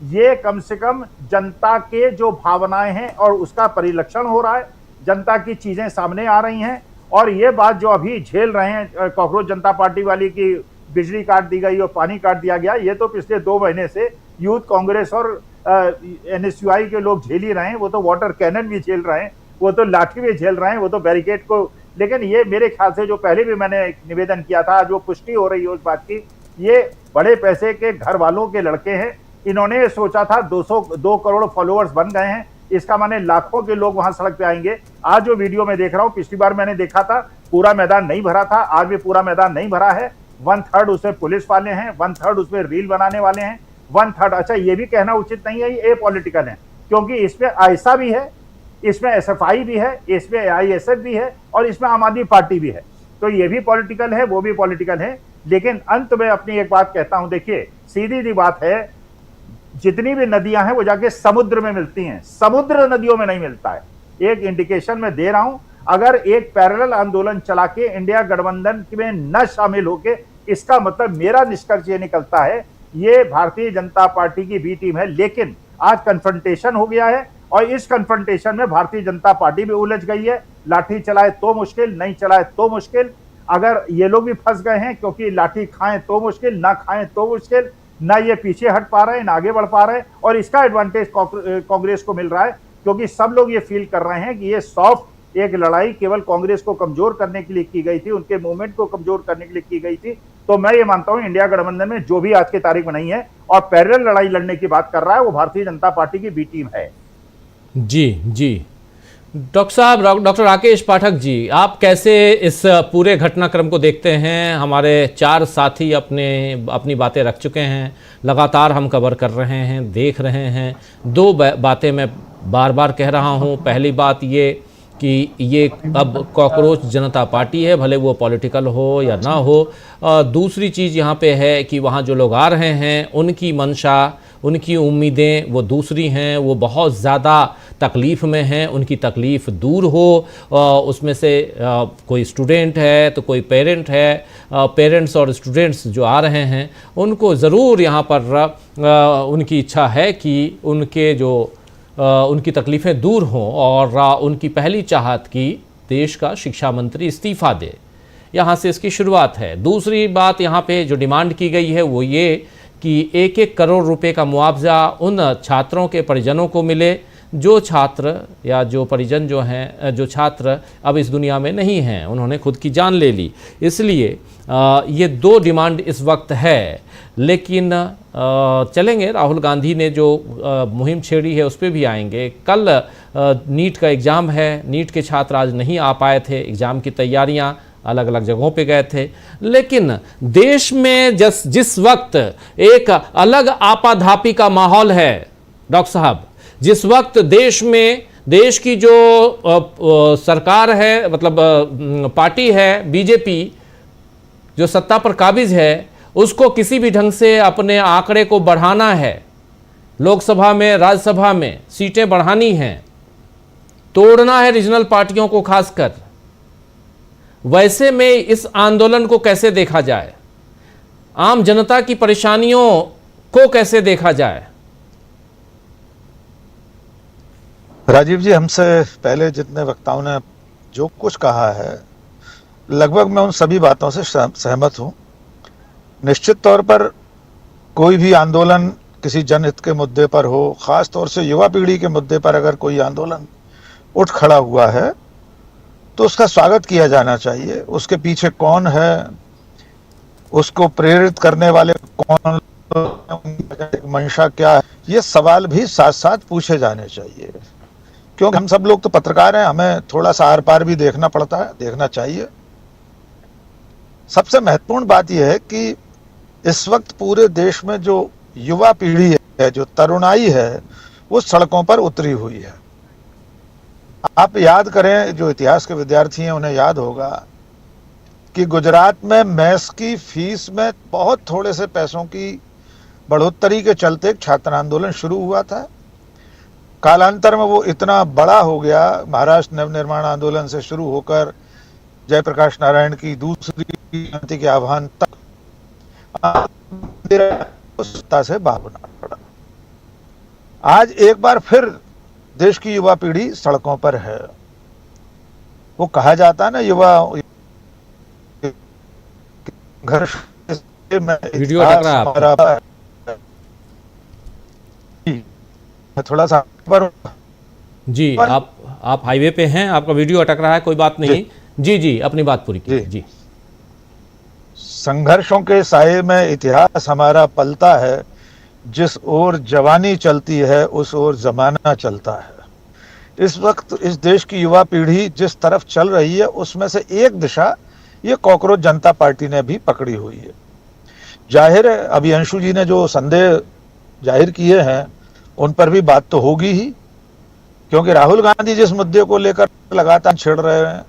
ये कम से कम जनता के जो भावनाएं हैं और उसका परिलक्षण हो रहा है, जनता की चीजें सामने आ रही हैं। और ये बात जो अभी झेल रहे हैं कांग्रेस जनता पार्टी वाली की बिजली काट दी गई और पानी काट दिया गया, ये तो पिछले 2 महीने से यूथ कांग्रेस और एनएसयूआई के लोग झेल ही रहे हैं। वो तो वाटर कैनन भी झेल रहे हैं, वो तो लाठी भी झेल रहे हैं, वो तो बैरिकेड को। लेकिन ये मेरे ख्याल से जो पहले भी मैंने निवेदन किया था, आज वो पुष्टि हो रही है उस बात की, ये बड़े पैसे के घर वालों के लड़के हैं। इन्होंने सोचा था 2 करोड़ फॉलोअर्स बन गए हैं, इसका माने लाखों के लोग वहां सड़क पे आएंगे। आज जो वीडियो में देख रहा हूं, पिछली बार मैंने देखा था पूरा मैदान नहीं भरा था, आज भी पूरा मैदान नहीं भरा है। 1/3 उसमें पुलिस वाले हैं, 1/3 उसमें रील बनाने वाले हैं, 1/3 अच्छा ये भी कहना उचित नहीं है ये अपॉलिटिकल है, क्योंकि इसमें आयसा भी है, इसमें एसएफआई भी है, इसमें आईएसएफ भी है और इसमें आम आदमी पार्टी भी है। तो ये भी पॉलिटिकल है, वो भी पॉलिटिकल है। लेकिन अंत में अपनी एक बात कहता हूं, देखिए सीधी सी बात है, जितनी भी नदियां हैं वो जाके समुद्र में मिलती हैं, समुद्र नदियों में नहीं मिलता है। एक इंडिकेशन मैं दे रहा हूं, अगर एक पैरेलल आंदोलन चला के इंडिया गठबंधन में न शामिल होके, इसका मतलब मेरा निष्कर्ष ये निकलता है ये भारतीय जनता पार्टी की बी टीम है। लेकिन आज कन्फ्रंटेशन हो गया है और इस कन्फ्रंटेशन में भारतीय जनता पार्टी भी उलझ गई है। लाठी चलाए तो मुश्किल, नहीं चलाए तो मुश्किल। अगर ये लोग भी फंस गए हैं, क्योंकि लाठी खाएं तो मुश्किल, ना खाएं तो मुश्किल, ना ये पीछे हट पा रहे हैं ना आगे बढ़ पा रहे हैं। और इसका एडवांटेज कांग्रेस को मिल रहा है, क्योंकि सब लोग ये फील कर रहे हैं कि ये सॉफ्ट एक लड़ाई केवल कांग्रेस को कमजोर करने के लिए की गई थी, उनके मूवमेंट को कमजोर करने के लिए की गई थी। तो मैं ये मानता हूं इंडिया गठबंधन में जो भी आज की तारीख में नहीं है और पैरेलल लड़ाई लड़ने की बात कर रहा है, वो भारतीय जनता पार्टी की बी टीम है। जी डॉक्टर साहब, डॉक्टर राकेश पाठक जी, आप कैसे इस पूरे घटनाक्रम को देखते हैं? हमारे 4 साथी अपनी बातें रख चुके हैं, लगातार हम कवर कर रहे हैं, देख रहे हैं। 2 बातें मैं बार बार कह रहा हूं। पहली बात ये कि ये अब कांग्रेस जनता पार्टी है, भले वो पॉलिटिकल हो या ना हो। दूसरी चीज़ यहाँ पे है कि वहाँ जो लोग आ रहे हैं उनकी मंशा, उनकी उम्मीदें वो दूसरी हैं, वो बहुत ज़्यादा तकलीफ़ में हैं, उनकी तकलीफ़ दूर हो। उसमें से कोई स्टूडेंट है तो कोई पेरेंट है, पेरेंट्स और स्टूडेंट्स जो आ रहे हैं उनको ज़रूर यहाँ पर उनकी इच्छा है कि उनकी तकलीफ़ें दूर हों और उनकी पहली चाहत कि देश का शिक्षा मंत्री इस्तीफ़ा दे। यहाँ से इसकी शुरुआत है। दूसरी बात यहाँ पे जो डिमांड की गई है वो ये कि 1-1 करोड़ रुपए का मुआवजा उन छात्रों के परिजनों को मिले जो छात्र या जो परिजन जो हैं, जो छात्र अब इस दुनिया में नहीं हैं, उन्होंने खुद की जान ले ली। इसलिए ये 2 डिमांड इस वक्त है। लेकिन चलेंगे, राहुल गांधी ने जो मुहिम छेड़ी है उस पर भी आएंगे। कल नीट का एग्ज़ाम है, नीट के छात्र आज नहीं आ पाए थे, एग्ज़ाम की तैयारियां अलग अलग जगहों पे गए थे। लेकिन देश में जिस वक्त एक अलग आपाधापी का माहौल है डॉक्टर साहब, जिस वक्त देश में देश की जो सरकार है, मतलब पार्टी है बीजेपी, जो सत्ता पर काबिज है, उसको किसी भी ढंग से अपने आंकड़े को बढ़ाना है, लोकसभा में राज्यसभा में सीटें बढ़ानी हैं, तोड़ना है रीजनल पार्टियों को खासकर, वैसे में इस आंदोलन को कैसे देखा जाए, आम जनता की परेशानियों को कैसे देखा जाए? राजीव जी, हमसे पहले जितने वक्ताओं ने जो कुछ कहा है, लगभग मैं उन सभी बातों से सहमत हूं। निश्चित तौर पर कोई भी आंदोलन किसी जनहित के मुद्दे पर हो, खास तौर से युवा पीढ़ी के मुद्दे पर अगर कोई आंदोलन उठ खड़ा हुआ है तो उसका स्वागत किया जाना चाहिए। उसके पीछे कौन है, उसको प्रेरित करने वाले कौन, मंशा क्या है, ये सवाल भी साथ साथ पूछे जाने चाहिए। क्योंकि हम सब लोग तो पत्रकार हैं, हमें थोड़ा सा आर पार भी देखना पड़ता है, देखना चाहिए। सबसे महत्वपूर्ण बात यह है कि इस वक्त पूरे देश में जो युवा पीढ़ी है, जो तरुणाई है, वो सड़कों पर उतरी हुई है। आप याद करें, जो इतिहास के विद्यार्थी हैं उन्हें याद होगा कि गुजरात में मैथ्स की फीस में बहुत थोड़े से पैसों की बढ़ोतरी के चलते एक छात्र आंदोलन शुरू हुआ था। कालांतर में वो इतना बड़ा हो गया, महाराष्ट्र नवनिर्माण आंदोलन से शुरू होकर जयप्रकाश नारायण की दूसरी क्रांति के आह्वान तक सत्ता से भागना पड़ा। आज एक बार फिर देश की युवा पीढ़ी सड़कों पर है। वो कहा जाता है ना, युवा घर में वीडियो अटक रहा है थोड़ा सा पर जी, आप हाईवे पे हैं, आपका वीडियो अटक रहा है, कोई बात नहीं। जी, अपनी बात पूरी कीजिए। जी, संघर्षों के साये में इतिहास हमारा पलता है, जिस ओर जवानी चलती है उस ओर जमाना चलता है। इस वक्त इस देश की युवा पीढ़ी जिस तरफ चल रही है, उसमें से एक दिशा ये कॉकरोच जनता पार्टी ने भी पकड़ी हुई है। जाहिर है, अभी अंशु जी ने जो संदेह जाहिर किए हैं उन पर भी बात तो होगी ही, क्योंकि राहुल गांधी जिस मुद्दे को लेकर लगातार छिड़ रहे हैं,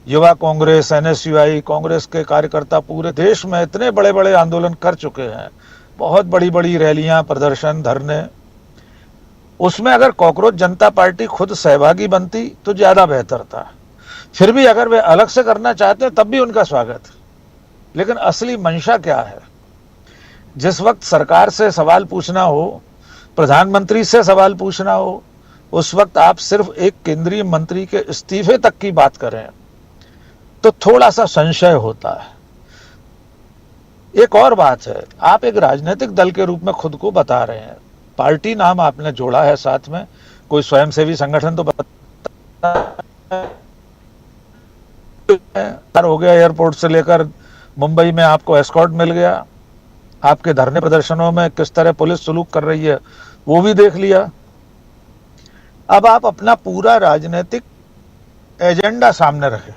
युवा कांग्रेस, एनएसयूआई, कांग्रेस के कार्यकर्ता पूरे देश में इतने बड़े बड़े आंदोलन कर चुके हैं, बहुत बड़ी बड़ी रैलियां, प्रदर्शन, धरने, उसमें अगर कॉकरोच जनता पार्टी खुद सहभागी बनती तो ज्यादा बेहतर था। फिर भी अगर वे अलग से करना चाहते हैं तब भी उनका स्वागत। लेकिन असली मंशा क्या है? जिस वक्त सरकार से सवाल पूछना हो, प्रधानमंत्री से सवाल पूछना हो, उस वक्त आप सिर्फ एक केंद्रीय मंत्री के इस्तीफे तक की बात करें तो थोड़ा सा संशय होता है। एक और बात है, आप एक राजनीतिक दल के रूप में खुद को बता रहे हैं, पार्टी नाम आपने जोड़ा है साथ में, कोई स्वयंसेवी संगठन तो हो गया, एयरपोर्ट से लेकर मुंबई में आपको एस्कॉर्ट मिल गया, आपके धरने प्रदर्शनों में किस तरह पुलिस सलूक कर रही है वो भी देख लिया। अब आप अपना पूरा राजनीतिक एजेंडा सामने रखें।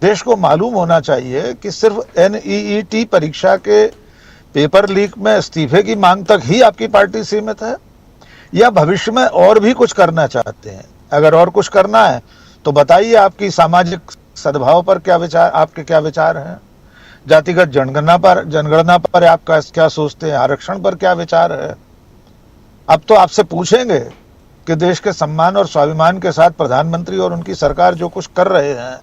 देश को मालूम होना चाहिए कि सिर्फ एनईईटी परीक्षा के पेपर लीक में इस्तीफे की मांग तक ही आपकी पार्टी सीमित है, या भविष्य में और भी कुछ करना चाहते हैं? अगर और कुछ करना है तो बताइए, आपकी सामाजिक सद्भाव पर क्या विचार, आपके क्या विचार हैं? जातिगत जनगणना पर आप क्या सोचते हैं? आरक्षण पर क्या विचार है? अब तो आपसे पूछेंगे कि देश के सम्मान और स्वाभिमान के साथ प्रधानमंत्री और उनकी सरकार जो कुछ कर रहे हैं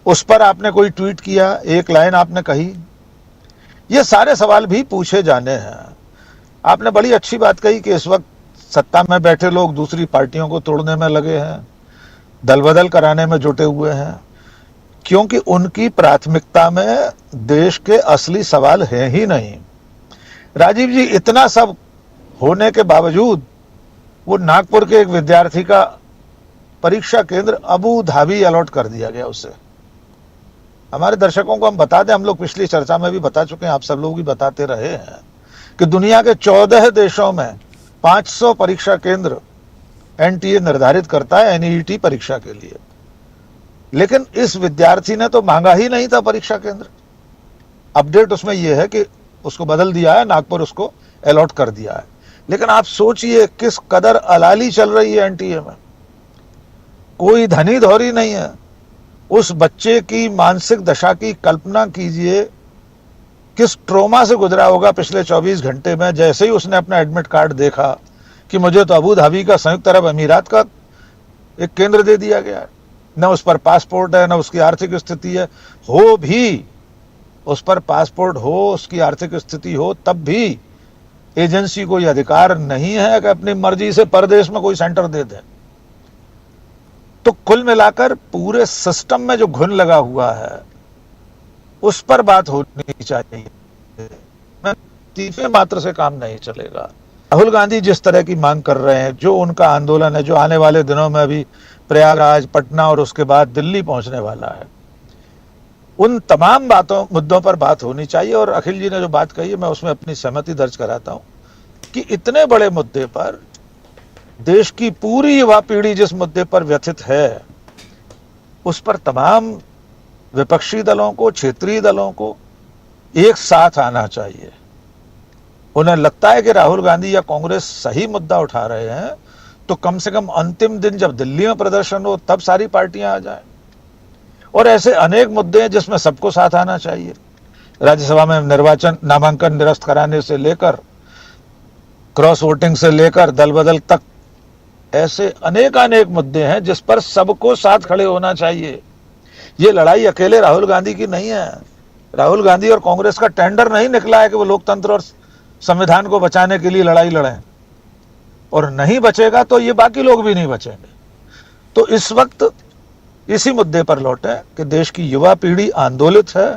उस पर आपने कोई ट्वीट किया, एक लाइन आपने कही? ये सारे सवाल भी पूछे जाने हैं। आपने बड़ी अच्छी बात कही कि इस वक्त सत्ता में बैठे लोग दूसरी पार्टियों को तोड़ने में लगे हैं, दल बदल कराने में जुटे हुए हैं, क्योंकि उनकी प्राथमिकता में देश के असली सवाल हैं ही नहीं। राजीव जी, इतना सब होने के बावजूद वो नागपुर के एक विद्यार्थी का परीक्षा केंद्र अबू धाबी अलॉट कर दिया गया उसे। हमारे दर्शकों को हम बता दें, हम लोग पिछली चर्चा में भी बता चुके हैं, आप सब लोग भी बताते रहे हैं कि दुनिया के 14 देशों में 500 परीक्षा केंद्र एनटीए निर्धारित करता है एनईईटी परीक्षा के लिए, लेकिन इस विद्यार्थी ने तो मांगा ही नहीं था परीक्षा केंद्र। अपडेट उसमें यह है कि उसको बदल दिया है, नागपुर उसको अलॉट कर दिया है। लेकिन आप सोचिए किस कदर अलाली चल रही है एनटीए में। कोई धनी धौरी नहीं है। उस बच्चे की मानसिक दशा की कल्पना कीजिए, किस ट्रोमा से गुजरा होगा पिछले 24 घंटे में। जैसे ही उसने अपना एडमिट कार्ड देखा कि मुझे तो अबू धाबी का, संयुक्त अरब अमीरात का एक केंद्र दे दिया गया है, न उस पर पासपोर्ट है, न उसकी आर्थिक स्थिति है, हो भी उस पर पासपोर्ट हो, उसकी आर्थिक स्थिति हो, तब भी एजेंसी को यह अधिकार नहीं है कि अपनी मर्जी से परदेश में कोई सेंटर दे दे। तो कुल मिलाकर पूरे सिस्टम में जो घुन लगा हुआ है उस पर बात होनी चाहिए। तीसरे मात्र से काम नहीं चलेगा। राहुल गांधी जिस तरह की मांग कर रहे हैं, जो उनका आंदोलन है, जो आने वाले दिनों में अभी प्रयागराज, पटना और उसके बाद दिल्ली पहुंचने वाला है, उन तमाम मुद्दों पर बात होनी चाहिए। और अखिल जी ने जो बात कही है, मैं उसमें अपनी सहमति दर्ज कराता हूं कि इतने बड़े मुद्दे पर देश की पूरी युवा पीढ़ी जिस मुद्दे पर व्यथित है, उस पर तमाम विपक्षी दलों को, क्षेत्रीय दलों को एक साथ आना चाहिए। उन्हें लगता है कि राहुल गांधी या कांग्रेस सही मुद्दा उठा रहे हैं, तो कम से कम अंतिम दिन जब दिल्ली में प्रदर्शन हो तब सारी पार्टियां आ जाएं। और ऐसे अनेक मुद्दे हैं जिसमें सबको साथ आना चाहिए। राज्यसभा में निर्वाचन, नामांकन निरस्त कराने से लेकर, क्रॉस वोटिंग से लेकर दल बदल तक, ऐसे अनेक मुद्दे हैं जिस पर सबको साथ खड़े होना चाहिए। ये लड़ाई अकेले राहुल गांधी की नहीं है। राहुल गांधी और कांग्रेस का टेंडर नहीं निकला है कि वो लोकतंत्र और संविधान को बचाने के लिए लड़ाई लड़ें, और नहीं बचेगा तो ये बाकी लोग भी नहीं बचेंगे। तो इस वक्त इसी मुद्दे पर लौटे कि देश की युवा पीढ़ी आंदोलित है।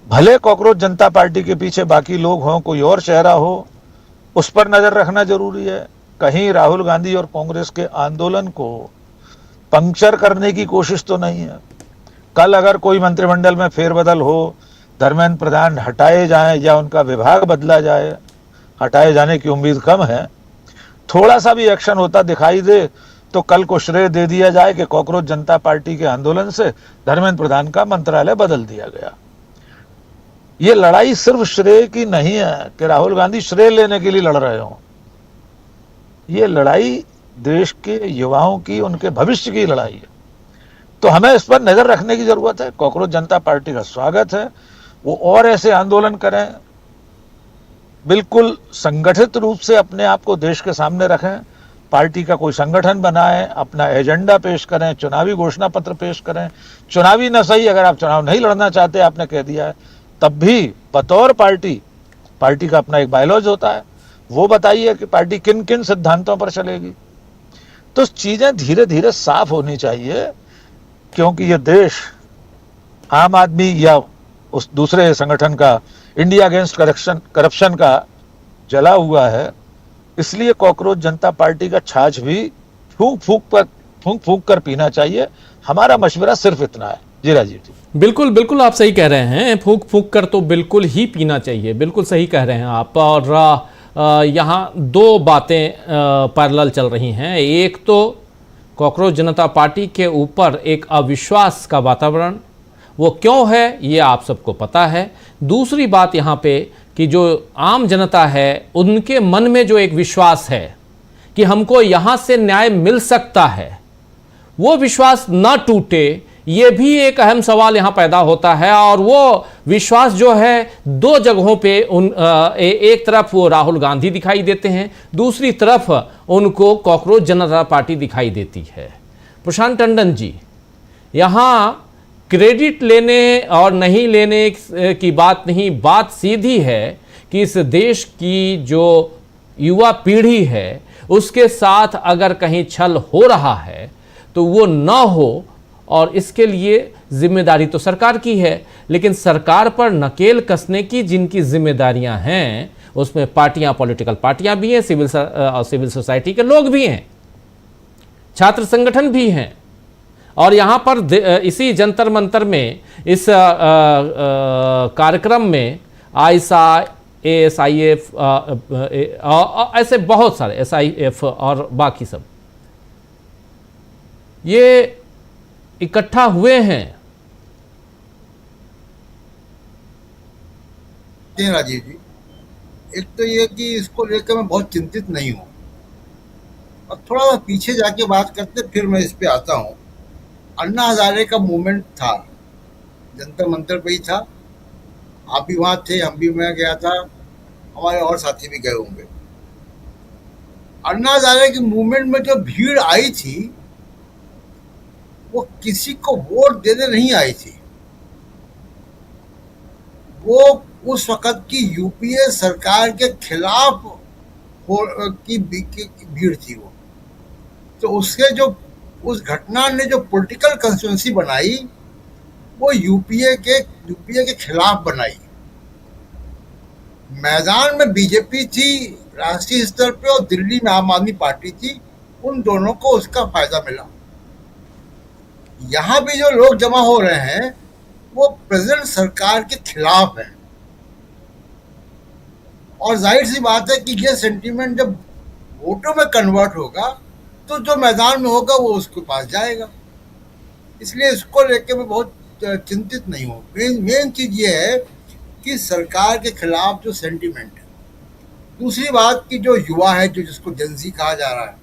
भले कॉकरोच जनता पार्टी के पीछे बाकी लोग हों, कोई और चेहरा हो, उस पर नजर रखना जरूरी है। कहीं राहुल गांधी और कांग्रेस के आंदोलन को पंक्चर करने की कोशिश तो नहीं है। कल अगर कोई मंत्रिमंडल में फेरबदल हो, धर्मेंद्र प्रधान हटाए जाएं या उनका विभाग बदला जाए, हटाए जाने की उम्मीद कम है, थोड़ा सा भी एक्शन होता दिखाई दे तो कल को श्रेय दे दिया जाए कि कॉकरोच जनता पार्टी के आंदोलन से धर्मेंद्र प्रधान का मंत्रालय बदल दिया गया। ये लड़ाई सिर्फ श्रेय की नहीं है कि राहुल गांधी श्रेय लेने के लिए लड़ रहे हो। ये लड़ाई देश के युवाओं की, उनके भविष्य की लड़ाई है। तो हमें इस पर नजर रखने की जरूरत है। कॉकरोच जनता पार्टी का स्वागत है, वो और ऐसे आंदोलन करें, बिल्कुल संगठित रूप से अपने आप को देश के सामने रखें, पार्टी का कोई संगठन बनाएं, अपना एजेंडा पेश करें, चुनावी घोषणा पत्र पेश करें। चुनावी न सही, अगर आप चुनाव नहीं लड़ना चाहते, आपने कह दिया है, तब भी बतौर पार्टी का अपना एक बायलॉज होता है, वो बताइए कि पार्टी किन किन सिद्धांतों पर चलेगी। तो चीजें धीरे धीरे साफ होनी चाहिए, क्योंकि ये देश आम आदमी या उस दूसरे संगठन का, इंडिया अगेंस्ट करप्शन का जला हुआ है। इसलिए कॉकरोच जनता पार्टी का छाछ भी फूंक फूंक कर पीना चाहिए। हमारा मशवरा सिर्फ इतना है। जी राजीव जी, बिल्कुल आप सही कह रहे हैं। फूंक फूंक कर तो बिल्कुल ही पीना चाहिए, बिल्कुल सही कह रहे हैं आप। और यहाँ दो बातें पैरेलल चल रही हैं। एक तो कॉकरोच जनता पार्टी के ऊपर एक अविश्वास का वातावरण, वो क्यों है ये आप सबको पता है। दूसरी बात यहाँ पे कि जो आम जनता है उनके मन में जो एक विश्वास है कि हमको यहाँ से न्याय मिल सकता है, वो विश्वास ना टूटे, ये भी एक अहम सवाल यहाँ पैदा होता है। और वो विश्वास जो है दो जगहों पे एक तरफ वो राहुल गांधी दिखाई देते हैं, दूसरी तरफ उनको कॉकरोच जनता पार्टी दिखाई देती है। प्रशांत टंडन जी, यहाँ क्रेडिट लेने और नहीं लेने की बात नहीं, बात सीधी है कि इस देश की जो युवा पीढ़ी है उसके साथ अगर कहीं छल हो रहा है तो वो ना हो, और इसके लिए जिम्मेदारी तो सरकार की है। लेकिन सरकार पर नकेल कसने की जिनकी जिम्मेदारियां हैं उसमें पार्टियां, पॉलिटिकल पार्टियां भी हैं, सिविल सोसाइटी के लोग भी हैं, छात्र संगठन भी हैं। और यहाँ पर इसी जंतर मंतर में, इस कार्यक्रम में आईसा, ASIF, ऐसे बहुत सारे SIF और बाकी सब ये इकट्ठा हुए हैं। राजीव जी, एक तो ये कि इसको लेकर मैं बहुत चिंतित नहीं हूँ, और थोड़ा सा पीछे जाके बात करते, फिर मैं इस पे आता हूँ। अन्ना हजारे का मूवमेंट था, जंतर मंतर पे ही था, आप भी वहाँ थे, हम भी, मैं गया था, हमारे और साथी भी गए होंगे। अन्ना हजारे की मूवमेंट में जो भीड़ आई थी वो किसी को वोट देने नहीं आई थी, वो उस वक्त की यूपीए सरकार के खिलाफ की भीड़ थी वो। तो उसके जो उस घटना ने जो पॉलिटिकल कंस्टिट्यूएंसी बनाई वो यूपीए के खिलाफ बनाई। मैदान में बीजेपी थी राष्ट्रीय स्तर पे और दिल्ली में आम आदमी पार्टी थी, उन दोनों को उसका फायदा मिला। यहाँ भी जो लोग जमा हो रहे हैं वो प्रेजेंट सरकार के खिलाफ है, और जाहिर सी बात है कि ये सेंटीमेंट जब वोटों में कन्वर्ट होगा तो जो मैदान में होगा वो उसके पास जाएगा। इसलिए इसको लेके मैं बहुत चिंतित नहीं हूँ। मेन चीज ये है कि सरकार के खिलाफ जो सेंटीमेंट है। दूसरी बात कि जो युवा है, जो जिसको जेनजी कहा जा रहा है,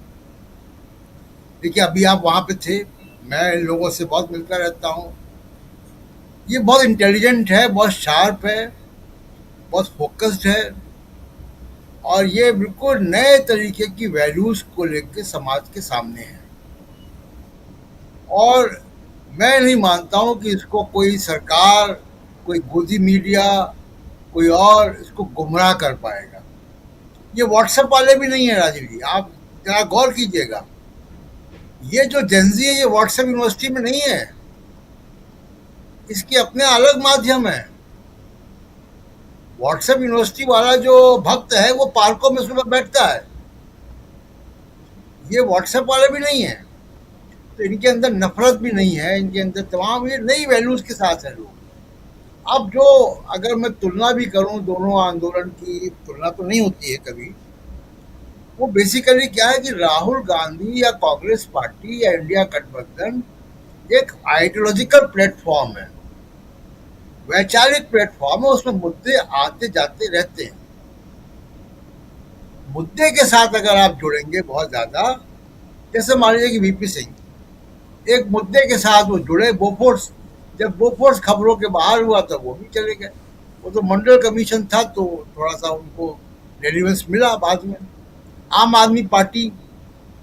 देखिए अभी आप वहां पे थे, मैं इन लोगों से बहुत मिलकर रहता हूँ, ये बहुत इंटेलिजेंट है, बहुत शार्प है, बहुत फोकस्ड है, और ये बिल्कुल नए तरीके की वैल्यूज को लेकर समाज के सामने है। और मैं नहीं मानता हूं कि इसको कोई सरकार, कोई गोदी मीडिया, कोई और इसको गुमराह कर पाएगा। ये व्हाट्सएप वाले भी नहीं है राजीव जी, आप जरा गौर कीजिएगा। ये जो जेनजी है ये व्हाट्सएप यूनिवर्सिटी में नहीं है, इसके अपने अलग माध्यम है। व्हाट्सएप यूनिवर्सिटी वाला जो भक्त है वो पार्कों में सुबह बैठता है, ये व्हाट्सएप वाले भी नहीं है। तो इनके अंदर नफरत भी नहीं है, इनके अंदर तमाम ये नई वैल्यूज के साथ है लोग। अब जो अगर मैं तुलना भी करूं, दोनों आंदोलन की तुलना तो नहीं होती है कभी, वो बेसिकली क्या है कि राहुल गांधी या कांग्रेस पार्टी या इंडिया गठबंधन एक आइडियोलॉजिकल प्लेटफॉर्म है, वैचारिक प्लेटफॉर्म है, उसमें मुद्दे आते जाते रहते हैं। मुद्दे के साथ अगर आप जुड़ेंगे बहुत ज्यादा, जैसे मान लीजिए कि वीपी सिंह एक मुद्दे के साथ वो जुड़े, बोफोर्स, जब बोफोर्स खबरों के बाहर हुआ तो वो भी चले गए। वो तो मंडल कमीशन था तो थोड़ा सा उनको रेलिवेंस मिला बाद में। आम आदमी पार्टी,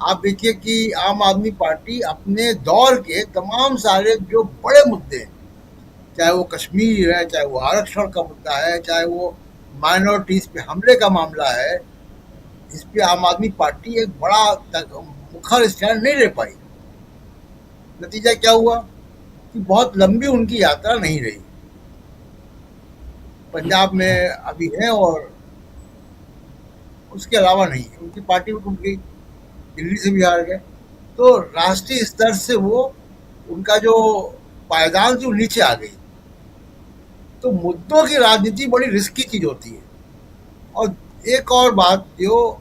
आप देखिए कि आम आदमी पार्टी अपने दौर के तमाम सारे जो बड़े मुद्दे हैं, चाहे वो कश्मीर है, चाहे वो आरक्षण का मुद्दा है, चाहे वो माइनॉरिटीज पे हमले का मामला है, इस पे आम आदमी पार्टी एक बड़ा मुखर स्टैंड नहीं ले पाई। नतीजा क्या हुआ कि बहुत लंबी उनकी यात्रा नहीं रही। पंजाब में अभी है और उसके अलावा नहीं, उनकी पार्टी भी टूट गई, दिल्ली से भी हार गए। तो राष्ट्रीय स्तर से वो उनका जो पायदान थी वो नीचे आ गई। तो मुद्दों की राजनीति बड़ी रिस्की चीज होती है। और एक और बात, जो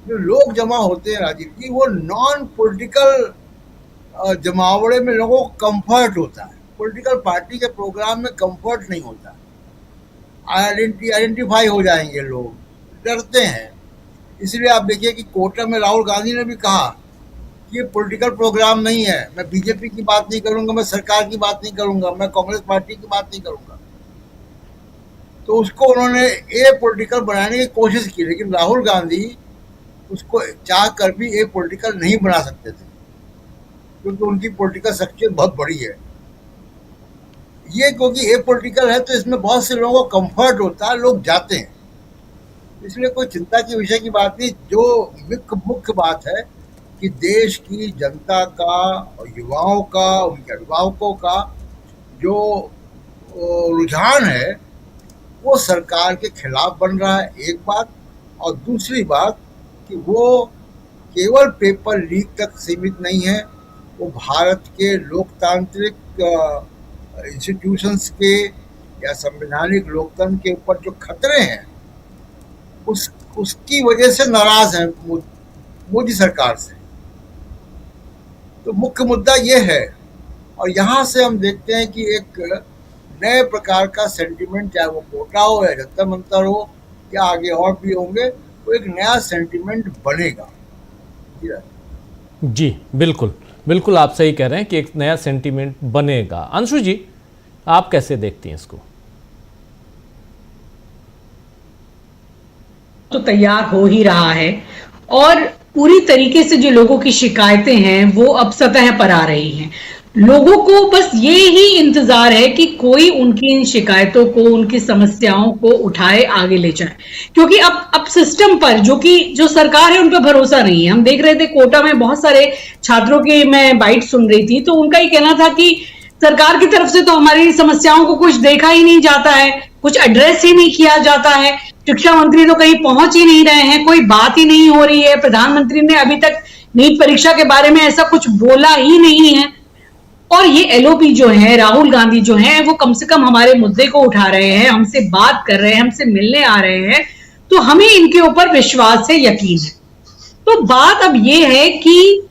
लोग जमा होते हैं राजीव जी, वो नॉन पॉलिटिकल जमावड़े में लोगों को कंफर्ट होता है, पॉलिटिकल पार्टी के प्रोग्राम में कंफर्ट नहीं होता। आइडेंटिफाई हो जाएंगे लोग, डरते हैं। इसलिए आप देखिए कि कोटा में राहुल गांधी ने भी कहा कि ये पॉलिटिकल प्रोग्राम नहीं है, मैं बीजेपी की बात नहीं करूंगा, मैं सरकार की बात नहीं करूंगा, मैं कांग्रेस पार्टी की बात नहीं करूंगा। तो उसको उन्होंने ए पॉलिटिकल बनाने की कोशिश की, लेकिन राहुल गांधी उसको चाह कर भी ए पॉलिटिकल नहीं बना सकते थे, क्योंकि उनकी पॉलिटिकल शख्सियत बहुत बड़ी है। ये क्योंकि ए पॉलिटिकल है तो इसमें बहुत से लोगों को कंफर्ट होता है, लोग जाते हैं, इसलिए कोई चिंता के विषय की बात नहीं। जो मुख्य बात है कि देश की जनता का और युवाओं का, उनके अभिभावकों का जो रुझान है वो सरकार के खिलाफ बन रहा है, एक बात। और दूसरी बात कि वो केवल पेपर लीक तक सीमित नहीं है, वो भारत के लोकतांत्रिक इंस्टीट्यूशंस के या संवैधानिक लोकतंत्र के ऊपर जो खतरे हैं उसकी वजह से नाराज है मोदी सरकार से। तो मुख्य मुद्दा ये है, और यहाँ से हम देखते हैं कि एक नए प्रकार का सेंटिमेंट, चाहे वो कोटा हो या जंतर मंतर हो या आगे और भी होंगे, वो एक नया सेंटिमेंट बनेगा। जी बिल्कुल बिल्कुल, आप सही कह रहे हैं कि एक नया सेंटीमेंट बनेगा। अंशु जी, आप कैसे देखती हैं इसको? तो तैयार हो ही रहा है और पूरी तरीके से जो लोगों की शिकायतें हैं वो अब सतह पर आ रही हैं। लोगों को बस ये ही इंतजार है कि कोई उनकी इन शिकायतों को, उनकी समस्याओं को उठाए, आगे ले जाए, क्योंकि अब सिस्टम पर जो सरकार है उन पर भरोसा नहीं है। हम देख रहे थे कोटा में बहुत सारे छात्रों की मैं बाइट सुन रही थी, तो उनका ही कहना था कि सरकार की तरफ से तो हमारी समस्याओं को कुछ देखा ही नहीं जाता है, कुछ एड्रेस ही नहीं किया जाता है, शिक्षा मंत्री तो कहीं पहुंच ही नहीं रहे हैं, कोई बात ही नहीं हो रही है, प्रधानमंत्री ने अभी तक नीट परीक्षा के बारे में ऐसा कुछ बोला ही नहीं है। और ये एलओपी जो है, राहुल गांधी जो है, वो कम से कम हमारे मुद्दे को उठा रहे हैं, हमसे बात कर रहे हैं, हमसे मिलने आ रहे हैं, तो हमें इनके ऊपर विश्वास है, यकीन है। तो बात अब ये है कि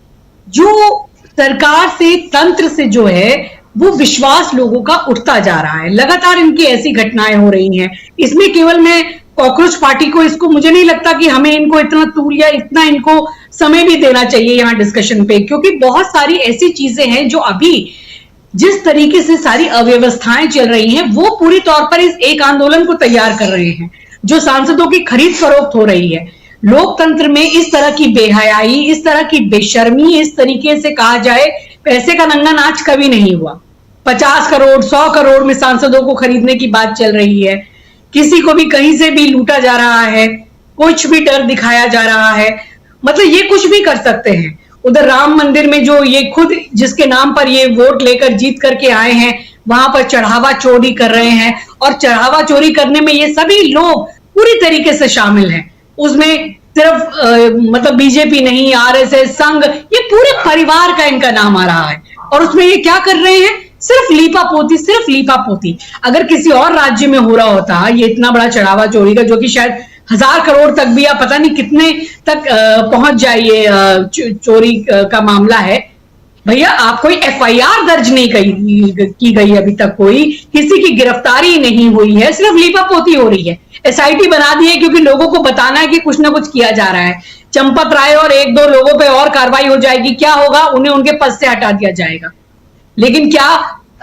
जो सरकार से, तंत्र से जो है वो विश्वास लोगों का उठता जा रहा है। लगातार इनकी ऐसी घटनाएं हो रही हैं। इसमें केवल मैं कॉकरोच पार्टी को, इसको मुझे नहीं लगता कि हमें इनको इतना तूल या इतना इनको समय भी देना चाहिए यहाँ डिस्कशन पे, क्योंकि बहुत सारी ऐसी चीजें हैं जो अभी जिस तरीके से सारी अव्यवस्थाएं चल रही हैं वो पूरी तौर पर इस एक आंदोलन को तैयार कर रहे हैं। जो सांसदों की खरीद फरोख्त हो रही है, लोकतंत्र में इस तरह की बेहयाई, इस तरह की बेशर्मी, इस तरीके से कहा जाए पैसे का नंगा नाच कभी नहीं हुआ। 50 करोड़ 100 करोड़ में सांसदों को खरीदने की बात चल रही है, किसी को भी कहीं से भी लूटा जा रहा है, कुछ भी डर दिखाया जा रहा है, मतलब ये कुछ भी कर सकते हैं। उधर राम मंदिर में जो ये खुद जिसके नाम पर ये वोट लेकर जीत करके आए हैं, वहां पर चढ़ावा चोरी कर रहे हैं, और चढ़ावा चोरी करने में ये सभी लोग पूरी तरीके से शामिल हैं। उसमें सिर्फ मतलब बीजेपी नहीं, आरएसएस, संघ, ये पूरे परिवार का इनका नाम आ रहा है। और उसमें ये क्या कर रहे हैं? सिर्फ लीपापोती, सिर्फ लीपापोती। अगर किसी और राज्य में हो रहा होता ये इतना बड़ा चढ़ावा चोरी का, जो कि शायद 1000 करोड़ तक भी या पता नहीं कितने तक पहुंच जाए, ये चोरी का मामला है, भैया आप कोई एफआईआर दर्ज नहीं की गई अभी तक, कोई किसी की गिरफ्तारी नहीं हुई है, सिर्फ लीपापोती हो रही है। एसआईटी बना दी है क्योंकि लोगों को बताना है कि कुछ ना कुछ किया जा रहा है। चंपत राय और 1-2 लोगों पे और कार्रवाई हो जाएगी, क्या होगा? उन्हें उनके पद से हटा दिया जाएगा। लेकिन क्या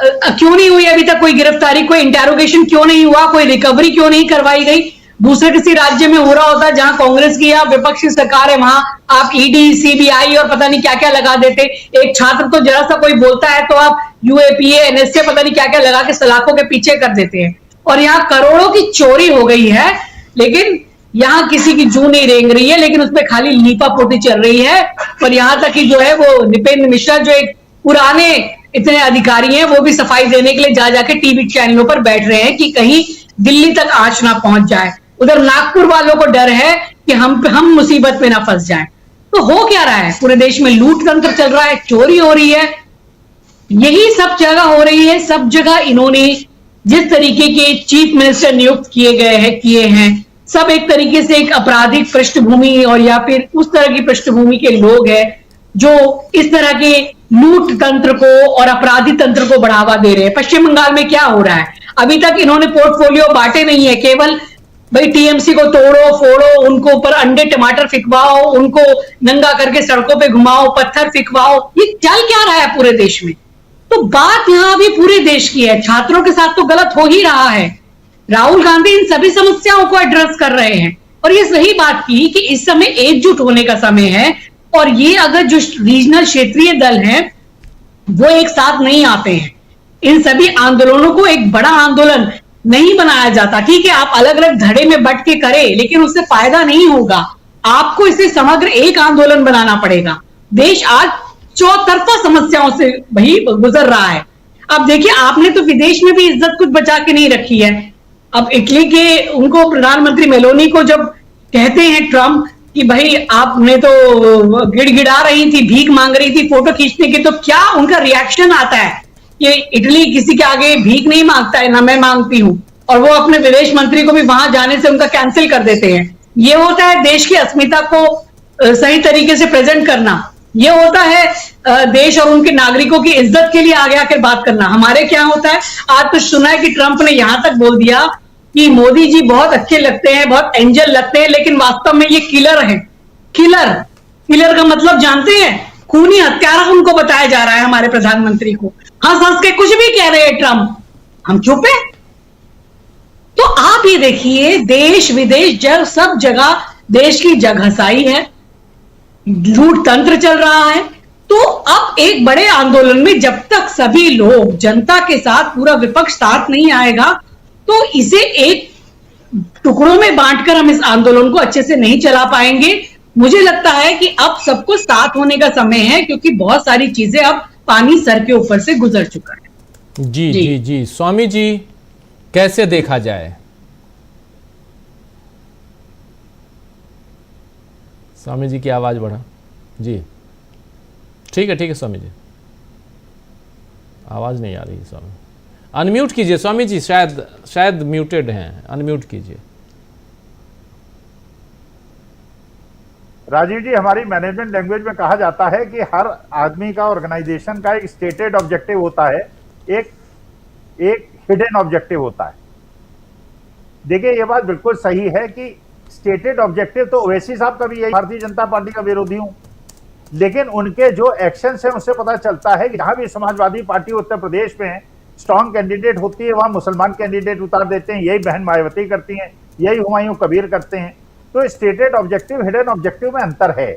क्यों नहीं हुई अभी तक कोई गिरफ्तारी, कोई इंटेरोगेशन क्यों नहीं हुआ, कोई रिकवरी क्यों नहीं करवाई गई? दूसरे किसी राज्य में हो रहा होता जहां कांग्रेस की या विपक्ष की सरकार है, वहां आप ईडी, सीबीआई और पता नहीं क्या क्या लगा देते। एक छात्र तो जरा सा कोई बोलता है तो आप यूएपीए, एनएसए, पता नहीं क्या क्या लगा के सलाखों के पीछे कर देते हैं। और यहाँ करोड़ों की चोरी हो गई है, लेकिन यहाँ किसी की जू नहीं रेंग रही है, लेकिन उसमें खाली लीपापोती चल रही है। और यहाँ तक कि जो है वो निपेंद्र मिश्रा, जो एक पुराने इतने अधिकारी हैं, वो भी सफाई देने के लिए जा जाके टीवी चैनलों पर बैठ रहे हैं कि कहीं दिल्ली तक आंच ना पहुंच जाए। उधर नागपुर वालों को डर है कि हम मुसीबत में ना फंस जाएं। तो हो क्या रहा है? पूरे देश में लूट तंत्र चल रहा है, चोरी हो रही है, यही सब जगह हो रही है। सब जगह इन्होंने जिस तरीके के चीफ मिनिस्टर नियुक्त किए हैं, सब एक तरीके से एक आपराधिक पृष्ठभूमि और या फिर उस तरह की पृष्ठभूमि के लोग हैं जो इस तरह के लूट तंत्र को और अपराधी तंत्र को बढ़ावा दे रहे हैं। पश्चिम बंगाल में क्या हो रहा है? अभी तक इन्होंने पोर्टफोलियो बांटे नहीं है, केवल भाई टीएमसी को तोड़ो फोड़ो, उनको ऊपर अंडे टमाटर फिकवाओ, उनको नंगा करके सड़कों पे घुमाओ, पत्थर फिकवाओ, ये चल क्या रहा है पूरे देश में? तो बात यहां अभी पूरे देश की है। छात्रों के साथ तो गलत हो ही रहा है। राहुल गांधी इन सभी समस्याओं को एड्रेस कर रहे हैं और ये सही बात की कि इस समय एकजुट होने का समय है। और ये अगर जो रीजनल क्षेत्रीय दल हैं वो एक साथ नहीं आते हैं, इन सभी आंदोलनों को एक बड़ा आंदोलन नहीं बनाया जाता। ठीक है, आप अलग अलग धड़े में बट के करें, लेकिन उससे फायदा नहीं होगा। आपको इसे समग्र एक आंदोलन बनाना पड़ेगा। देश आज चौतरफा समस्याओं से वही गुजर रहा है। अब देखिए, आपने तो विदेश में भी इज्जत कुछ बचा के नहीं रखी है। अब इटली के उनको प्रधानमंत्री मेलोनी को जब कहते हैं ट्रंप कि भाई आपने तो गिड़गिड़ा रही थी, भीख मांग रही थी फोटो खींचने की, तो क्या उनका रिएक्शन आता है कि इटली किसी के आगे भीख नहीं मांगता है, ना मैं मांगती हूं। और वो अपने विदेश मंत्री को भी वहां जाने से उनका कैंसिल कर देते हैं। ये होता है देश की अस्मिता को सही तरीके से प्रेजेंट करना। ये होता है देश और उनके नागरिकों की इज्जत के लिए आगे आकर बात करना। हमारे क्या होता है, आज तो सुना है कि ट्रंप ने यहां तक बोल दिया कि मोदी जी बहुत अच्छे लगते हैं, बहुत एंजल लगते हैं, लेकिन वास्तव में ये किलर है। किलर का मतलब जानते हैं? खूनी हत्यारा उनको बताया जा रहा है, हमारे प्रधानमंत्री को। हंस हंस के कुछ भी कह रहे हैं ट्रंप, हम चुप है। तो आप ये देखिए, देश विदेश सब जगह देश की जगहसाई है, लूट तंत्र चल रहा है। तो अब एक बड़े आंदोलन में जब तक सभी लोग जनता के साथ, पूरा विपक्ष साथ नहीं आएगा, तो इसे एक टुकड़ों में बांटकर हम इस आंदोलन को अच्छे से नहीं चला पाएंगे। मुझे लगता है कि अब सबको साथ होने का समय है, क्योंकि बहुत सारी चीजें अब पानी सर के ऊपर से गुजर चुका है। जी जी जी, जी। स्वामी जी, कैसे देखा जाए? स्वामी जी की आवाज बढ़ा। जी ठीक है स्वामी जी, आवाज नहीं आ रही स्वामी। अनम्यूट कीजिए स्वामी जी, शायद म्यूटेड हैं, अनम्यूट कीजिए। राजीव जी, हमारी मैनेजमेंट लैंग्वेज में कहा जाता है कि हर आदमी का, ऑर्गेनाइजेशन का एक स्टेटेड ऑब्जेक्टिव होता है, एक हिडन ऑब्जेक्टिव होता है। देखिए, ये बात बिल्कुल सही है कि स्टेटेड ऑब्जेक्टिव तो ओवैसी साहब का भी यही, भारतीय जनता पार्टी का विरोधी हूं, लेकिन उनके जो एक्शंस हैं उससे पता चलता है कि जहां भी समाजवादी पार्टी उत्तर प्रदेश में स्ट्रॉन्ग कैंडिडेट होती है, वहां मुसलमान कैंडिडेट उतार देते हैं। यही बहन मायावती करती हैं, यही हुमायूं कबीर करते हैं। तो स्टेटेड ऑब्जेक्टिव, हिडन ऑब्जेक्टिव में अंतर है।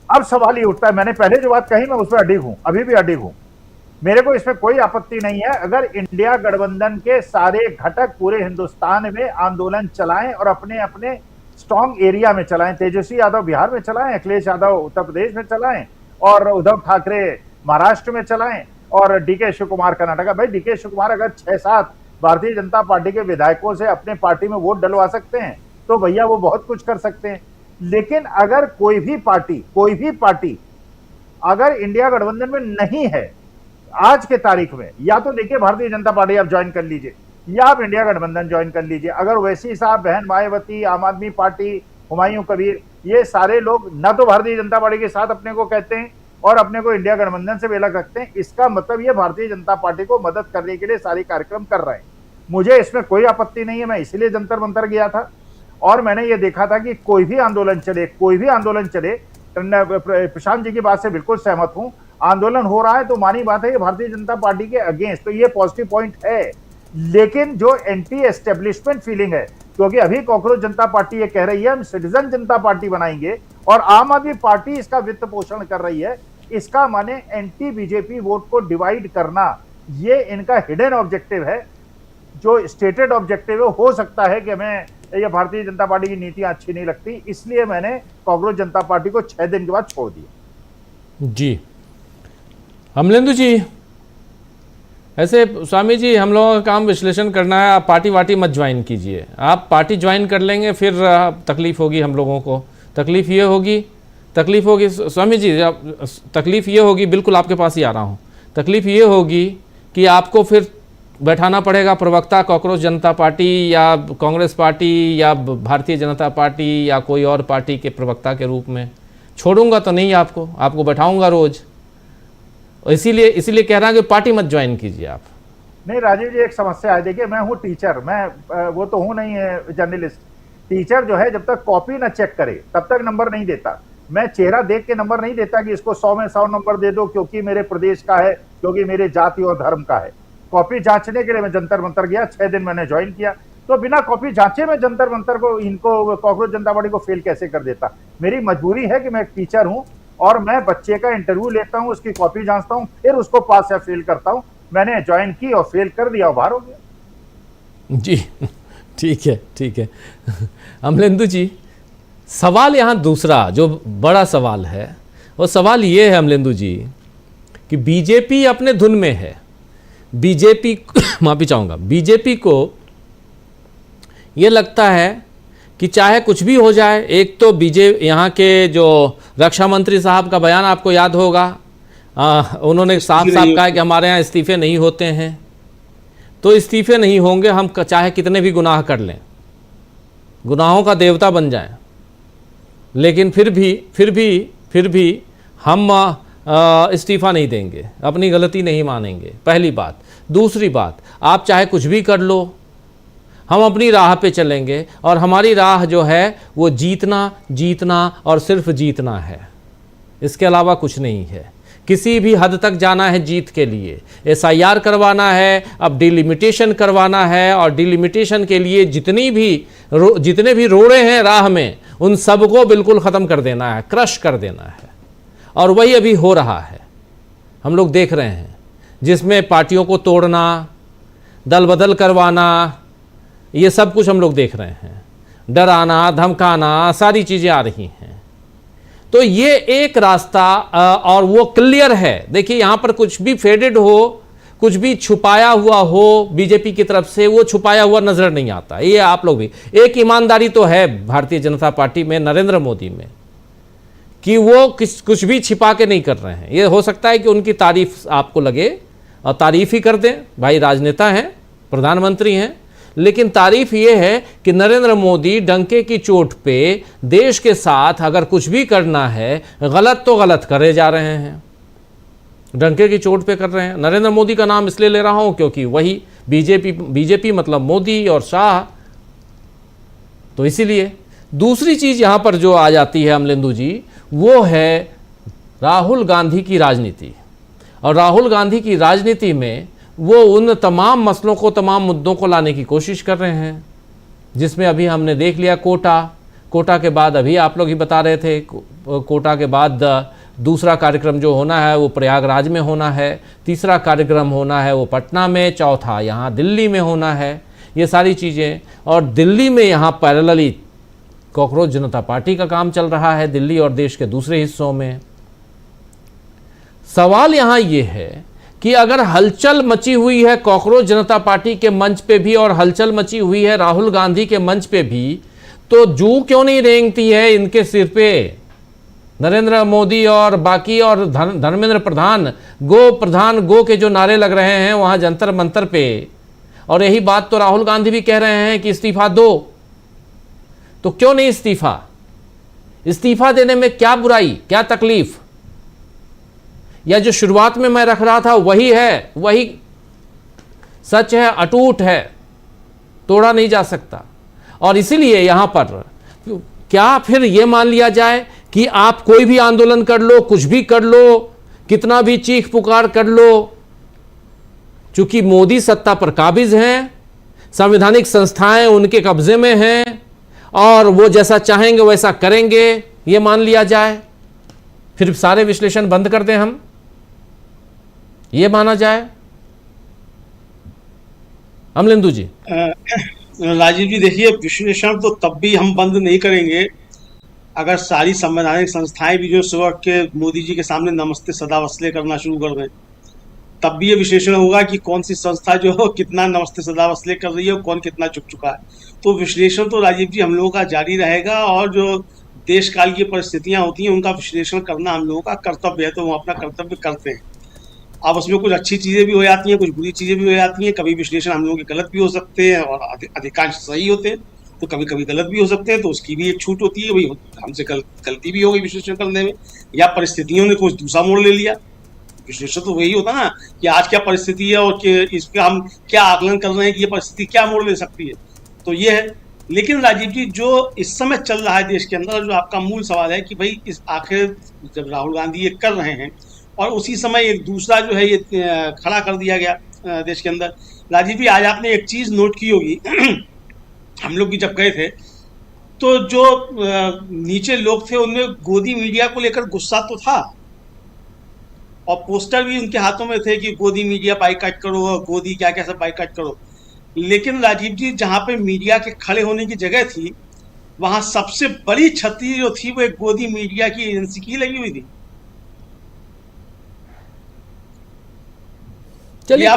अब सवाल ये उठता है, मैंने पहले जो बात कही मैं उस पर अडिग हूं, अभी भी अडिग हूं। मेरे को इसमें कोई आपत्ति नहीं है अगर इंडिया गठबंधन के सारे घटक पूरे हिंदुस्तान में आंदोलन चलाएं और अपने अपने स्ट्रॉन्ग एरिया में चलाएं। तेजस्वी यादव बिहार में चलाएं, अखिलेश यादव उत्तर प्रदेश में चलाएं, और उद्धव ठाकरे महाराष्ट्र में चलाएं, और डीके शिव कुमार कर्नाटक। भाई, डीके शिव कुमार अगर 6-7 भारतीय जनता पार्टी के विधायकों से अपने पार्टी में वोट डलवा सकते हैं तो भैया वो बहुत कुछ कर सकते हैं। लेकिन अगर कोई भी पार्टी अगर इंडिया गठबंधन में नहीं है आज के तारीख में, या तो देखिए भारतीय जनता पार्टी आप ज्वाइन कर लीजिए, या आप इंडिया गठबंधन ज्वाइन कर लीजिए। अगर वैसी साहब, बहन मायावती, आम आदमी पार्टी, हुमायूं कबीर, ये सारे लोग न तो भारतीय जनता पार्टी के साथ अपने को कहते हैं और अपने को इंडिया गठबंधन से बेलग रखते हैं, इसका मतलब ये भारतीय जनता पार्टी को मदद करने के लिए सारे कार्यक्रम कर रहे हैं। मुझे इसमें कोई आपत्ति नहीं है। मैं इसीलिए जंतर मंतर गया था और मैंने ये देखा था कि कोई भी आंदोलन चले, प्रशांत जी की बात से बिल्कुल सहमत हूं। आंदोलन हो रहा है तो मानी बात है कि भारतीय जनता पार्टी के अगेंस्ट, तो ये पॉजिटिव पॉइंट है। लेकिन जो एंटी एस्टेब्लिशमेंट फीलिंग है, क्योंकि अभी कॉकरोच जनता पार्टी ये कह रही है हम सिटीजन जनता पार्टी बनाएंगे, और आम आदमी पार्टी इसका वित्त पोषण कर रही है, इसका माने एंटी बीजेपी वोट को डिवाइड करना, ये इनका हिडन ऑब्जेक्टिव है। जो स्टेटेड ऑब्जेक्टिव है, हो सकता है कि हमें ये भारतीय जनता पार्टी की नीतियां अच्छी नहीं लगती, इसलिए मैंने कॉकरोच जनता पार्टी को 6 दिन के बाद छोड़ दिया। जी अमलेंदु जी, ऐसे स्वामी जी, हम लोगों का काम विश्लेषण करना है, आप पार्टी वार्टी मत ज्वाइन कीजिए। आप पार्टी ज्वाइन कर लेंगे फिर तकलीफ होगी हम लोगों को। तकलीफ ये होगी स्वामी जी, तकलीफ ये होगी, बिल्कुल आपके पास ही आ रहा हूँ। तकलीफ ये होगी कि आपको फिर बैठाना पड़ेगा प्रवक्ता कॉकरोच जनता पार्टी या कांग्रेस पार्टी या भारतीय जनता पार्टी या कोई और पार्टी के प्रवक्ता के रूप में। छोड़ूंगा तो नहीं, आपको बैठाऊंगा रोज। इसीलिए कह रहा हूं कि पार्टी मत ज्वाइन कीजिए आप। नहीं राजीव जी, एक समस्या है। देखिए, मैं हूं टीचर, मैं वो तो हूं नहीं है जर्नलिस्ट। टीचर जो है जब तक कॉपी ना चेक करे तब तक नंबर नहीं देता। मैं चेहरा देख के नंबर नहीं देता कि इसको 100 में 100 नंबर दे दो क्योंकि मेरे प्रदेश का है, क्योंकि मेरे जाति और धर्म का है। कॉपी जांचने के लिए मैं जंतर मंतर गया, 6 दिन मैंने ज्वाइन किया। तो बिना कॉपी जांचे मैं जंतर मंतर को, इनको कॉकरोच जनता पार्टी को फेल कैसे कर देता। मेरी मजबूरी है कि मैं एक टीचर हूं और मैं बच्चे का इंटरव्यू लेता हूं, उसकी कॉपी जांचता हूं, फिर उसको पास या फेल करता हूं। मैंने ज्वाइन की और फेल कर दिया और बाहर हो गया। जी ठीक है अमलेंदु जी, सवाल यहाँ दूसरा जो बड़ा सवाल है, वो सवाल ये है अमलेंदु जी कि बीजेपी अपने धुन में है। बीजेपी माफी चाहूँगा, बीजेपी को ये लगता है कि चाहे कुछ भी हो जाए। एक तो यहाँ के जो रक्षा मंत्री साहब का बयान आपको याद होगा, उन्होंने साफ कहा है कि हमारे यहाँ इस्तीफे नहीं होते हैं। तो इस्तीफे नहीं होंगे, हम चाहे कितने भी गुनाह कर लें, गुनाहों का देवता बन जाएं, लेकिन फिर भी हम इस्तीफा नहीं देंगे, अपनी गलती नहीं मानेंगे, पहली बात। दूसरी बात, आप चाहे कुछ भी कर लो, हम अपनी राह पे चलेंगे और हमारी राह जो है वो जीतना और सिर्फ जीतना है। इसके अलावा कुछ नहीं है। किसी भी हद तक जाना है जीत के लिए, SIR करवाना है, अब डिलिमिटेशन करवाना है, और डिलिमिटेशन के लिए जितने भी रोड़े हैं राह में, उन सबको बिल्कुल ख़त्म कर देना है, क्रश कर देना है। और वही अभी हो रहा है, हम लोग देख रहे हैं, जिसमें पार्टियों को तोड़ना, दल बदल करवाना, ये सब कुछ हम लोग देख रहे हैं, डराना, धमकाना, सारी चीज़ें आ रही हैं। तो ये एक रास्ता, और वो क्लियर है। देखिए, यहाँ पर कुछ भी फेडेड हो, कुछ भी छुपाया हुआ हो बीजेपी की तरफ से, वो छुपाया हुआ नजर नहीं आता। ये आप लोग भी, एक ईमानदारी तो है भारतीय जनता पार्टी में, नरेंद्र मोदी में, कि वो कुछ भी छिपा के नहीं कर रहे हैं। ये हो सकता है कि उनकी तारीफ आपको लगे और तारीफ ही कर दें, भाई राजनेता हैं, प्रधानमंत्री हैं, लेकिन तारीफ ये है कि नरेंद्र मोदी डंके की चोट पे देश के साथ अगर कुछ भी करना है, गलत तो गलत करे जा रहे हैं, डंके की चोट पे कर रहे हैं। नरेंद्र मोदी का नाम इसलिए ले रहा हूं क्योंकि वही बीजेपी मतलब मोदी और शाह, तो इसीलिए। दूसरी चीज यहां पर जो आ जाती है अमलेंदु जी, वो है राहुल गांधी की राजनीति। और राहुल गांधी की राजनीति में वो उन तमाम मसलों को, तमाम मुद्दों को लाने की कोशिश कर रहे हैं, जिसमें अभी हमने देख लिया कोटा के बाद, अभी आप लोग ही बता रहे थे, कोटा के बाद दूसरा कार्यक्रम जो होना है वो प्रयागराज में होना है, तीसरा कार्यक्रम होना है वो पटना में, चौथा यहाँ दिल्ली में होना है, ये सारी चीज़ें। और दिल्ली में यहाँ पैरेलली कॉकरोच जनता पार्टी का काम चल रहा है, दिल्ली और देश के दूसरे हिस्सों में। सवाल यहाँ ये है कि अगर हलचल मची हुई है कॉकरोच जनता पार्टी के मंच पे भी, और हलचल मची हुई है राहुल गांधी के मंच पे भी, तो जू क्यों नहीं रेंगती है इनके सिर पे? नरेंद्र मोदी और बाकी, और धर्मेंद्र प्रधान गो के जो नारे लग रहे हैं वहां जंतर मंतर पे, और यही बात तो राहुल गांधी भी कह रहे हैं कि इस्तीफा दो, तो क्यों नहीं इस्तीफा देने में क्या बुराई, क्या तकलीफ? या जो शुरुआत में मैं रख रहा था वही है, वही सच है, अटूट है, तोड़ा नहीं जा सकता। और इसीलिए यहां पर क्या फिर यह मान लिया जाए कि आप कोई भी आंदोलन कर लो, कुछ भी कर लो, कितना भी चीख पुकार कर लो, चूंकि मोदी सत्ता पर काबिज हैं, संवैधानिक संस्थाएं उनके कब्जे में हैं, और वो जैसा चाहेंगे वैसा करेंगे, ये मान लिया जाए? फिर सारे विश्लेषण बंद कर दें हम, ये माना जाए? अमलेंदु जी। राजीव जी, देखिए, विश्लेषण तो तब भी हम बंद नहीं करेंगे अगर सारी संवैधानिक संस्थाएं भी जो सुबह के मोदी जी के सामने नमस्ते सदा वसले करना शुरू कर दें, तब भी ये विश्लेषण होगा कि कौन सी संस्था जो कितना नमस्ते सदा वसले कर रही है और कौन कितना चुप चुका है। तो विश्लेषण तो राजीव जी हम लोगों का जारी रहेगा, और जो देश काल की परिस्थितियां होती हैं उनका विश्लेषण करना हम लोगों का कर्तव्य है, तो वो अपना कर्तव्य करते हैं। अब उसमें कुछ अच्छी चीजें भी हो जाती हैं, कुछ बुरी चीजें भी हो जाती हैं, कभी विश्लेषण हम लोगों के गलत भी हो सकते हैं और अधिकांश सही होते हैं, तो कभी कभी गलत भी हो सकते हैं, तो उसकी भी एक छूट होती है, भाई हमसे गलती भी हो गई विश्लेषण करने में, या परिस्थितियों ने कुछ दूसरा मोड़ ले लिया। विश्लेषण तो वही होता ना कि आज क्या परिस्थिति है और इसका हम क्या आकलन कर रहे हैं कि ये परिस्थिति क्या मोड़ ले सकती है, तो ये है। लेकिन राजीव जी, जो इस समय चल रहा है देश के अंदर, जो आपका मूल सवाल है कि भाई इस आखिर जब राहुल गांधी ये कर रहे हैं और उसी समय एक दूसरा जो है ये खड़ा कर दिया गया देश के अंदर। राजीव जी, आज आपने एक चीज नोट की होगी हम लोग भी जब गए थे तो जो नीचे लोग थे उनमें गोदी मीडिया को लेकर गुस्सा तो था, और पोस्टर भी उनके हाथों में थे कि गोदी मीडिया बाइकाट करो, गोदी क्या क्या सब बाइकाट करो। लेकिन राजीव जी, जहां पे मीडिया के खड़े होने की जगह थी, वहां सबसे बड़ी क्षति जो थी वो एक गोदी मीडिया की एजेंसी की लगी हुई थी। चलिए,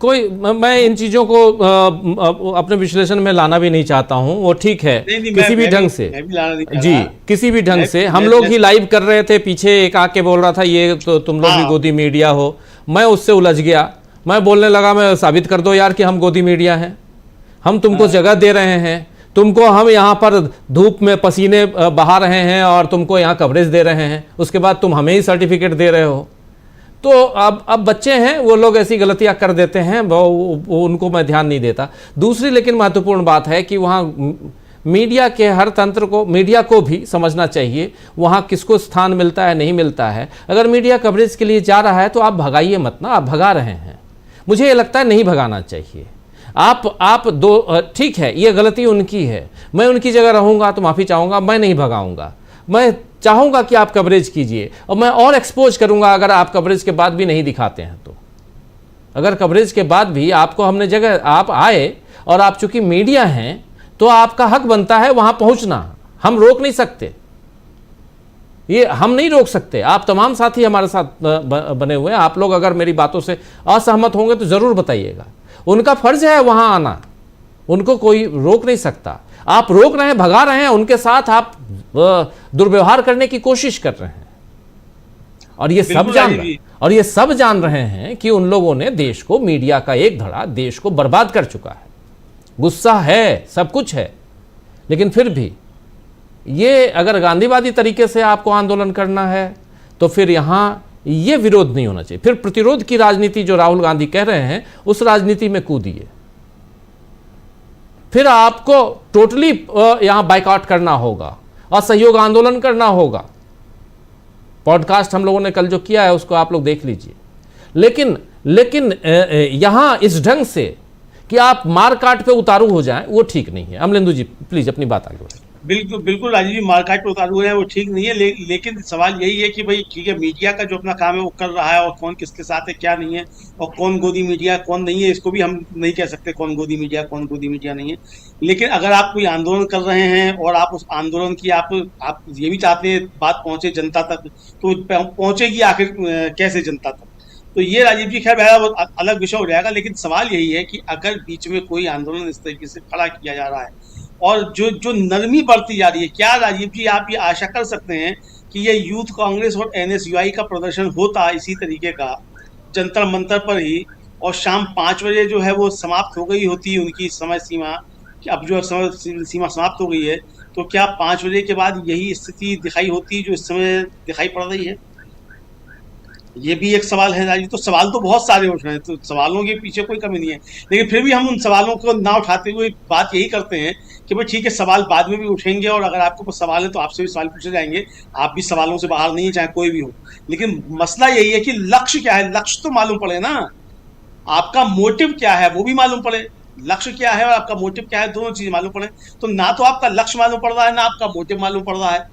कोई मैं इन चीजों को अपने विश्लेषण में लाना भी नहीं चाहता हूं, वो ठीक है। किसी भी ढंग से जी, किसी भी ढंग से हम लोग ही लाइव कर रहे थे, पीछे एक आके बोल रहा था ये तो तुम लोग भी गोदी मीडिया हो, मैं उससे उलझ गया, मैं बोलने लगा मैं साबित कर दो यार कि हम गोदी मीडिया हैं, हम तुमको जगह दे रहे हैं, तुमको हम यहाँ पर धूप में पसीने बहा रहे हैं और तुमको यहाँ कवरेज दे रहे हैं, उसके बाद तुम हमें ही सर्टिफिकेट दे रहे हो। तो अब बच्चे हैं, वो लोग ऐसी गलतियां कर देते हैं, वो उनको मैं ध्यान नहीं देता। दूसरी लेकिन महत्वपूर्ण बात है कि वहाँ मीडिया के हर तंत्र को, मीडिया को भी समझना चाहिए वहाँ किसको स्थान मिलता है, नहीं मिलता है। अगर मीडिया कवरेज के लिए जा रहा है तो आप भगाइए मत ना, आप भगा रहे हैं। मुझे ये लगता है नहीं भगाना चाहिए। आप दो, ठीक है ये गलती उनकी है, मैं उनकी जगह रहूँगा तो माफ़ी चाहूँगा, मैं नहीं भगाऊँगा। मैं चाहूँगा कि आप कवरेज कीजिए और मैं और एक्सपोज करूँगा अगर आप कवरेज के बाद भी नहीं दिखाते हैं तो। अगर कवरेज के बाद भी आपको हमने जगह, आप आए और आप चूंकि मीडिया हैं तो आपका हक बनता है वहाँ पहुँचना। हम रोक नहीं सकते, ये हम नहीं रोक सकते। आप तमाम साथी हमारे साथ बने हुए हैं। आप लोग अगर मेरी बातों से असहमत होंगे तो ज़रूर बताइएगा। उनका फर्ज है वहाँ आना, उनको कोई रोक नहीं सकता। आप रोक रहे हैं, भगा रहे हैं, उनके साथ आप दुर्व्यवहार करने की कोशिश कर रहे हैं। और ये सब जान रहे हैं कि उन लोगों ने देश को, मीडिया का एक धड़ा देश को बर्बाद कर चुका है। गुस्सा है, सब कुछ है, लेकिन फिर भी ये अगर गांधीवादी तरीके से आपको आंदोलन करना है तो फिर यहाँ ये विरोध नहीं होना चाहिए। फिर प्रतिरोध की राजनीति जो राहुल गांधी कह रहे हैं उस राजनीति में कूदिए। फिर आपको टोटली यहां बाइकआउट करना होगा, असहयोग आंदोलन करना होगा। पॉडकास्ट हम लोगों ने कल जो किया है उसको आप लोग देख लीजिए। लेकिन यहां इस ढंग से कि आप मारकाट पे उतारू हो जाएं वो ठीक नहीं है। अमलेंदु जी प्लीज अपनी बात आगे बढ़ाइए। बिल्कुल राजीव जी, मार्केट पे उतारू है वो ठीक नहीं है, लेकिन सवाल यही है कि भाई ठीक है, मीडिया का जो अपना काम है वो कर रहा है और कौन किसके साथ है क्या नहीं है, और कौन गोदी मीडिया कौन नहीं है, इसको भी हम नहीं कह सकते कौन गोदी मीडिया कौन गोदी मीडिया नहीं है। लेकिन अगर आप कोई आंदोलन कर रहे हैं और आप उस आंदोलन की आप ये भी चाहते हैं बात पहुंचे जनता तक, तो पहुंचेगी आखिर कैसे जनता तक? तो ये राजीव जी खैर बहरा अलग विषय हो जाएगा। लेकिन सवाल यही है कि अगर बीच में कोई आंदोलन इस तरीके से खड़ा किया जा रहा है और जो नरमी बरती जा रही है, क्या राजीव जी आप ये आशा कर सकते हैं कि ये यूथ कांग्रेस और एनएसयूआई का प्रदर्शन होता इसी तरीके का जंतर मंतर पर ही, और शाम 5 बजे जो है वो समाप्त हो गई होती उनकी समय सीमा, कि अब जो समय सीमा समाप्त हो गई है, तो क्या 5 बजे के बाद यही स्थिति दिखाई होती जो इस समय दिखाई पड़ रही है? ये भी एक सवाल है राजीव। तो सवाल तो बहुत सारे उठ रहे हैं, तो सवालों के पीछे कोई कमी नहीं है, लेकिन फिर भी हम उन सवालों को ना उठाते हुए बात यही करते हैं कि भाई ठीक है, सवाल बाद में भी उठेंगे और अगर आपको कुछ सवाल है तो आपसे भी सवाल पूछे जाएंगे। आप भी सवालों से बाहर नहीं है, चाहे कोई भी हो। लेकिन मसला यही है कि लक्ष्य क्या है, लक्ष्य तो मालूम पड़े ना, आपका मोटिव क्या है वो भी मालूम पड़े। लक्ष्य क्या है और आपका मोटिव क्या है, दोनों चीजें मालूम पड़े। तो ना तो आपका लक्ष्य मालूम पड़ रहा है, ना आपका मोटिव मालूम पड़ रहा है।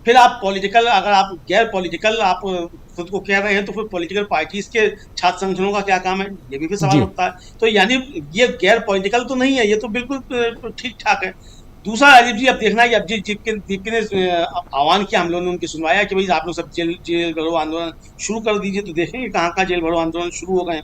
फिर आप पॉलिटिकल, अगर आप गैर पॉलिटिकल आप खुद को कह रहे हैं, तो फिर पॉलिटिकल पार्टीज के छात्र संगठनों का क्या काम है, ये भी सवाल उठता है। तो यानी ये गैर पॉलिटिकल तो नहीं है, ये तो बिल्कुल ठीक ठाक है। दूसरा राजीव जी, अब देखना है कि अब दीप्ति ने आह्वान किया, हम लोगों ने उनकी सुनवाया कि भाई आप लोग सब जेल भरो आंदोलन शुरू कर दीजिए, तो देखेंगे कहाँ जेल भरो आंदोलन शुरू हो गए।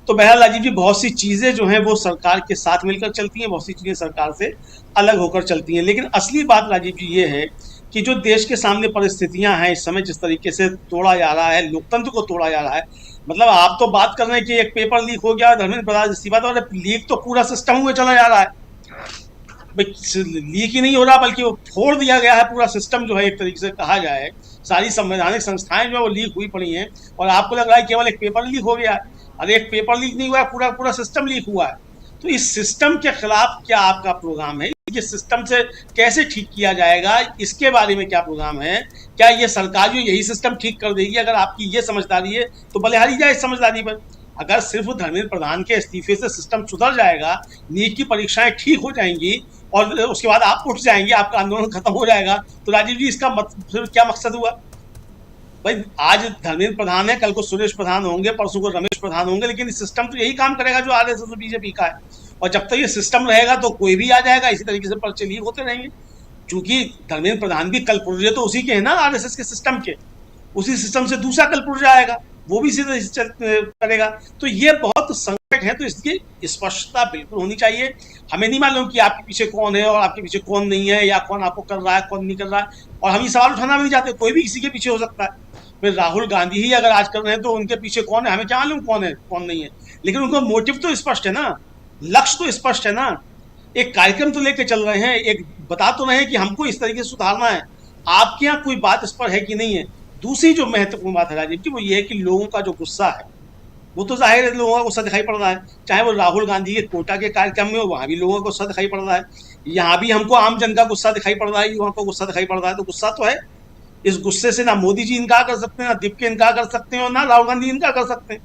तो बहरहाल राजीव जी, बहुत सी चीजें जो हैं वो सरकार के साथ मिलकर चलती हैं, बहुत सी चीजें सरकार से अलग होकर चलती हैं। लेकिन असली बात राजीव जी ये है कि जो देश के सामने परिस्थितियां हैं इस समय, जिस तरीके से तोड़ा जा रहा है, लोकतंत्र को तोड़ा जा रहा है, मतलब आप तो बात कर रहे हैं कि एक पेपर लीक हो गया, धर्मेंद्र प्रधान इस्तीफा, तो लीक तो पूरा सिस्टम हुए चला जा रहा है। लीक ही नहीं हो रहा बल्कि वो फोड़ दिया गया है पूरा सिस्टम, जो है एक तरीके से कहा जाए सारी संवैधानिक संस्थाएं जो है वो लीक हुई पड़ी हैं, और आपको लग रहा है केवल एक पेपर लीक हो गया है। अरे एक पेपर लीक नहीं हुआ है, पूरा सिस्टम लीक हुआ है। तो इस सिस्टम के खिलाफ क्या आपका प्रोग्राम है? ये सिस्टम से कैसे ठीक किया जाएगा, इसके बारे में क्या प्रोग्राम है? क्या ये सरकार जो यही सिस्टम ठीक कर देगी? अगर आपकी ये समझदारी है तो बलिहारी जाए इस समझदारी पर। अगर सिर्फ धर्मेंद्र प्रधान के इस्तीफे से सिस्टम सुधर जाएगा, नीट की परीक्षाएं ठीक हो जाएंगी और उसके बाद आप उठ जाएंगे, आपका आंदोलन खत्म हो जाएगा, तो राजीव जी इसका फिर क्या मकसद हुआ? भाई आज धर्मेंद्र प्रधान है, कल को सुरेश प्रधान होंगे, परसों को रमेश प्रधान होंगे, लेकिन इस सिस्टम तो यही काम करेगा जो आरएसएस और बीजेपी का है। और जब तक ये सिस्टम रहेगा तो कोई भी आ जाएगा, इसी तरीके से पर्चे लीक होते रहेंगे। क्योंकि धर्मेंद्र प्रधान भी कल पुर्जे तो उसी के हैं ना, आरएसएस के सिस्टम के, उसी सिस्टम से दूसरा कल पुर्जा आएगा, वो भी इसी तरह से करेगा। तो ये बहुत संकट है, तो इसकी स्पष्टता बिल्कुल होनी चाहिए। हमें नहीं मालूम कि आपके पीछे कौन है और आपके पीछे कौन नहीं है, या कौन आपको कर रहा है कौन नहीं कर रहा है, और हम ये सवाल उठाना भी नहीं चाहते। कोई भी किसी के पीछे हो सकता है, फिर राहुल गांधी ही अगर आज कर रहे हैं तो उनके पीछे कौन है, हमें क्या मालूम कौन है कौन नहीं है। लेकिन उनका मोटिव तो स्पष्ट है ना, लक्ष्य तो स्पष्ट है ना, एक कार्यक्रम तो लेके चल रहे हैं, एक बता तो रहे हैं कि हमको इस तरीके से सुधारना है। आपके यहाँ कोई बात इस पर है कि नहीं है? दूसरी जो महत्वपूर्ण बात है राजीव जी, वो ये है कि लोगों का जो गुस्सा है वो तो जाहिर है लोगों का गुस्सा दिखाई पड़ रहा है, चाहे वो राहुल गांधी के कोटा के कार्यक्रम में हो, वहां भी लोगों का गुस्सा दिखाई पड़ रहा है, यहाँ भी हमको आम जन का गुस्सा दिखाई पड़ रहा है, युवाओं का गुस्सा दिखाई पड़ रहा है। तो गुस्सा तो है, इस गुस्से से ना मोदी जी इनकार कर सकते हैं, ना दीप के इनकार कर सकते हैं, और ना राहुल गांधी इनकार कर सकते हैं।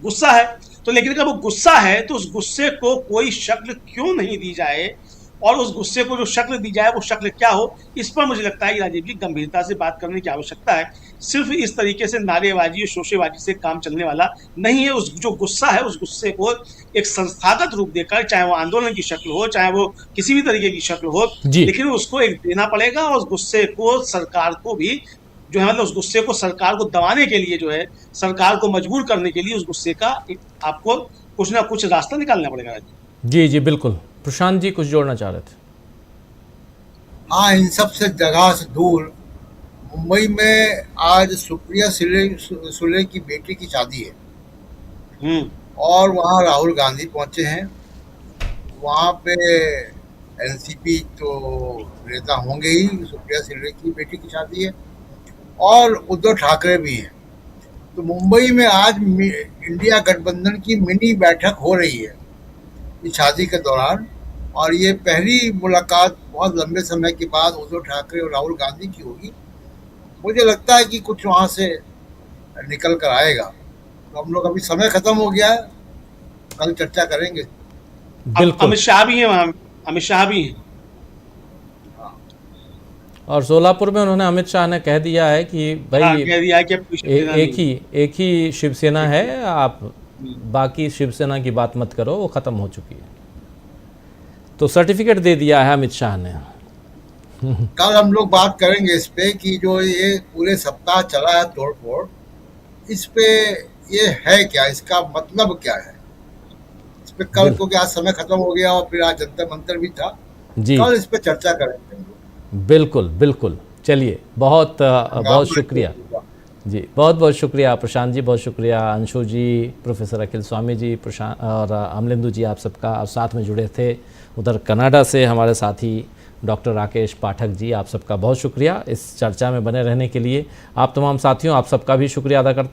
गुस्सा है तो, लेकिन अगर वो गुस्सा है तो उस गुस्से को कोई शक्ल क्यों नहीं दी जाए, और उस गुस्से को जो शक्ल दी जाए वो शक्ल क्या हो, इस पर मुझे लगता है कि राजीव जी गंभीरता से बात करने की आवश्यकता है। सिर्फ इस तरीके से नारेबाजी और शोशेबाजी से काम चलने वाला नहीं है। उस जो गुस्सा है उस गुस्से को एक संस्थागत रूप देकर, चाहे वो आंदोलन की शक्ल हो, चाहे वो किसी भी तरीके की शक्ल हो, जी। लेकिन उसको एक देना पड़ेगा, और उस गुस्से को सरकार को भी जो है, मतलब उस गुस्से को सरकार को दबाने के लिए, जो है सरकार को मजबूर करने के लिए, उस गुस्से का आपको कुछ ना कुछ रास्ता निकालना पड़ेगा। जी जी बिल्कुल। प्रशांत जी कुछ जोड़ना चाह रहे थे? हाँ, इन सब से जगह से दूर मुंबई में आज सुप्रिया सुले की बेटी की शादी है, और वहाँ राहुल गांधी पहुंचे हैं। वहाँ पे एनसीपी तो नेता होंगे ही, सुप्रिया सुले की बेटी की शादी है, और उद्धव ठाकरे भी हैं। तो मुंबई में आज इंडिया गठबंधन की मिनी बैठक हो रही है इस शादी के दौरान, और ये पहली मुलाकात बहुत लंबे समय के बाद उद्धव ठाकरे और राहुल गांधी की होगी। मुझे लगता है कि कुछ वहाँ से निकल कर आएगा। तो हम लोग, अभी समय खत्म हो गया है, कल चर्चा करेंगे। बिल्कुल। अमित शाह भी हैं वहाँ, अमित शाह भी हैं। और सोलापुर में उन्होंने, अमित शाह ने कह दिया है कि भाई कह दिया है कि एक ही शिवसेना है, आप बाकी शिवसेना की बात मत करो, वो खत्म हो चुकी है। तो सर्टिफिकेट दे दिया है अमित शाह ने। कल हम लोग बात करेंगे इस पे कि जो ये पूरे सप्ताह चला है तोड़फोड़, इस पे ये है क्या, इसका मतलब क्या है इस पे कल, क्योंकि आज समय खत्म हो गया और फिर आज जंतर मंतर भी था जी, कल इस पे चर्चा करेंगे। बिल्कुल बिल्कुल। चलिए, बहुत बहुत शुक्रिया जी, बहुत बहुत शुक्रिया प्रशांत जी, बहुत शुक्रिया अंशु जी, प्रोफेसर अखिल स्वामी जी, प्रशांत और अमलेंदु जी, आप सबका। और साथ में जुड़े थे उधर कनाडा से हमारे साथी डॉक्टर राकेश पाठक जी, आप सबका बहुत शुक्रिया इस चर्चा में बने रहने के लिए। आप तमाम साथियों, आप सबका भी शुक्रिया अदा करते हैं।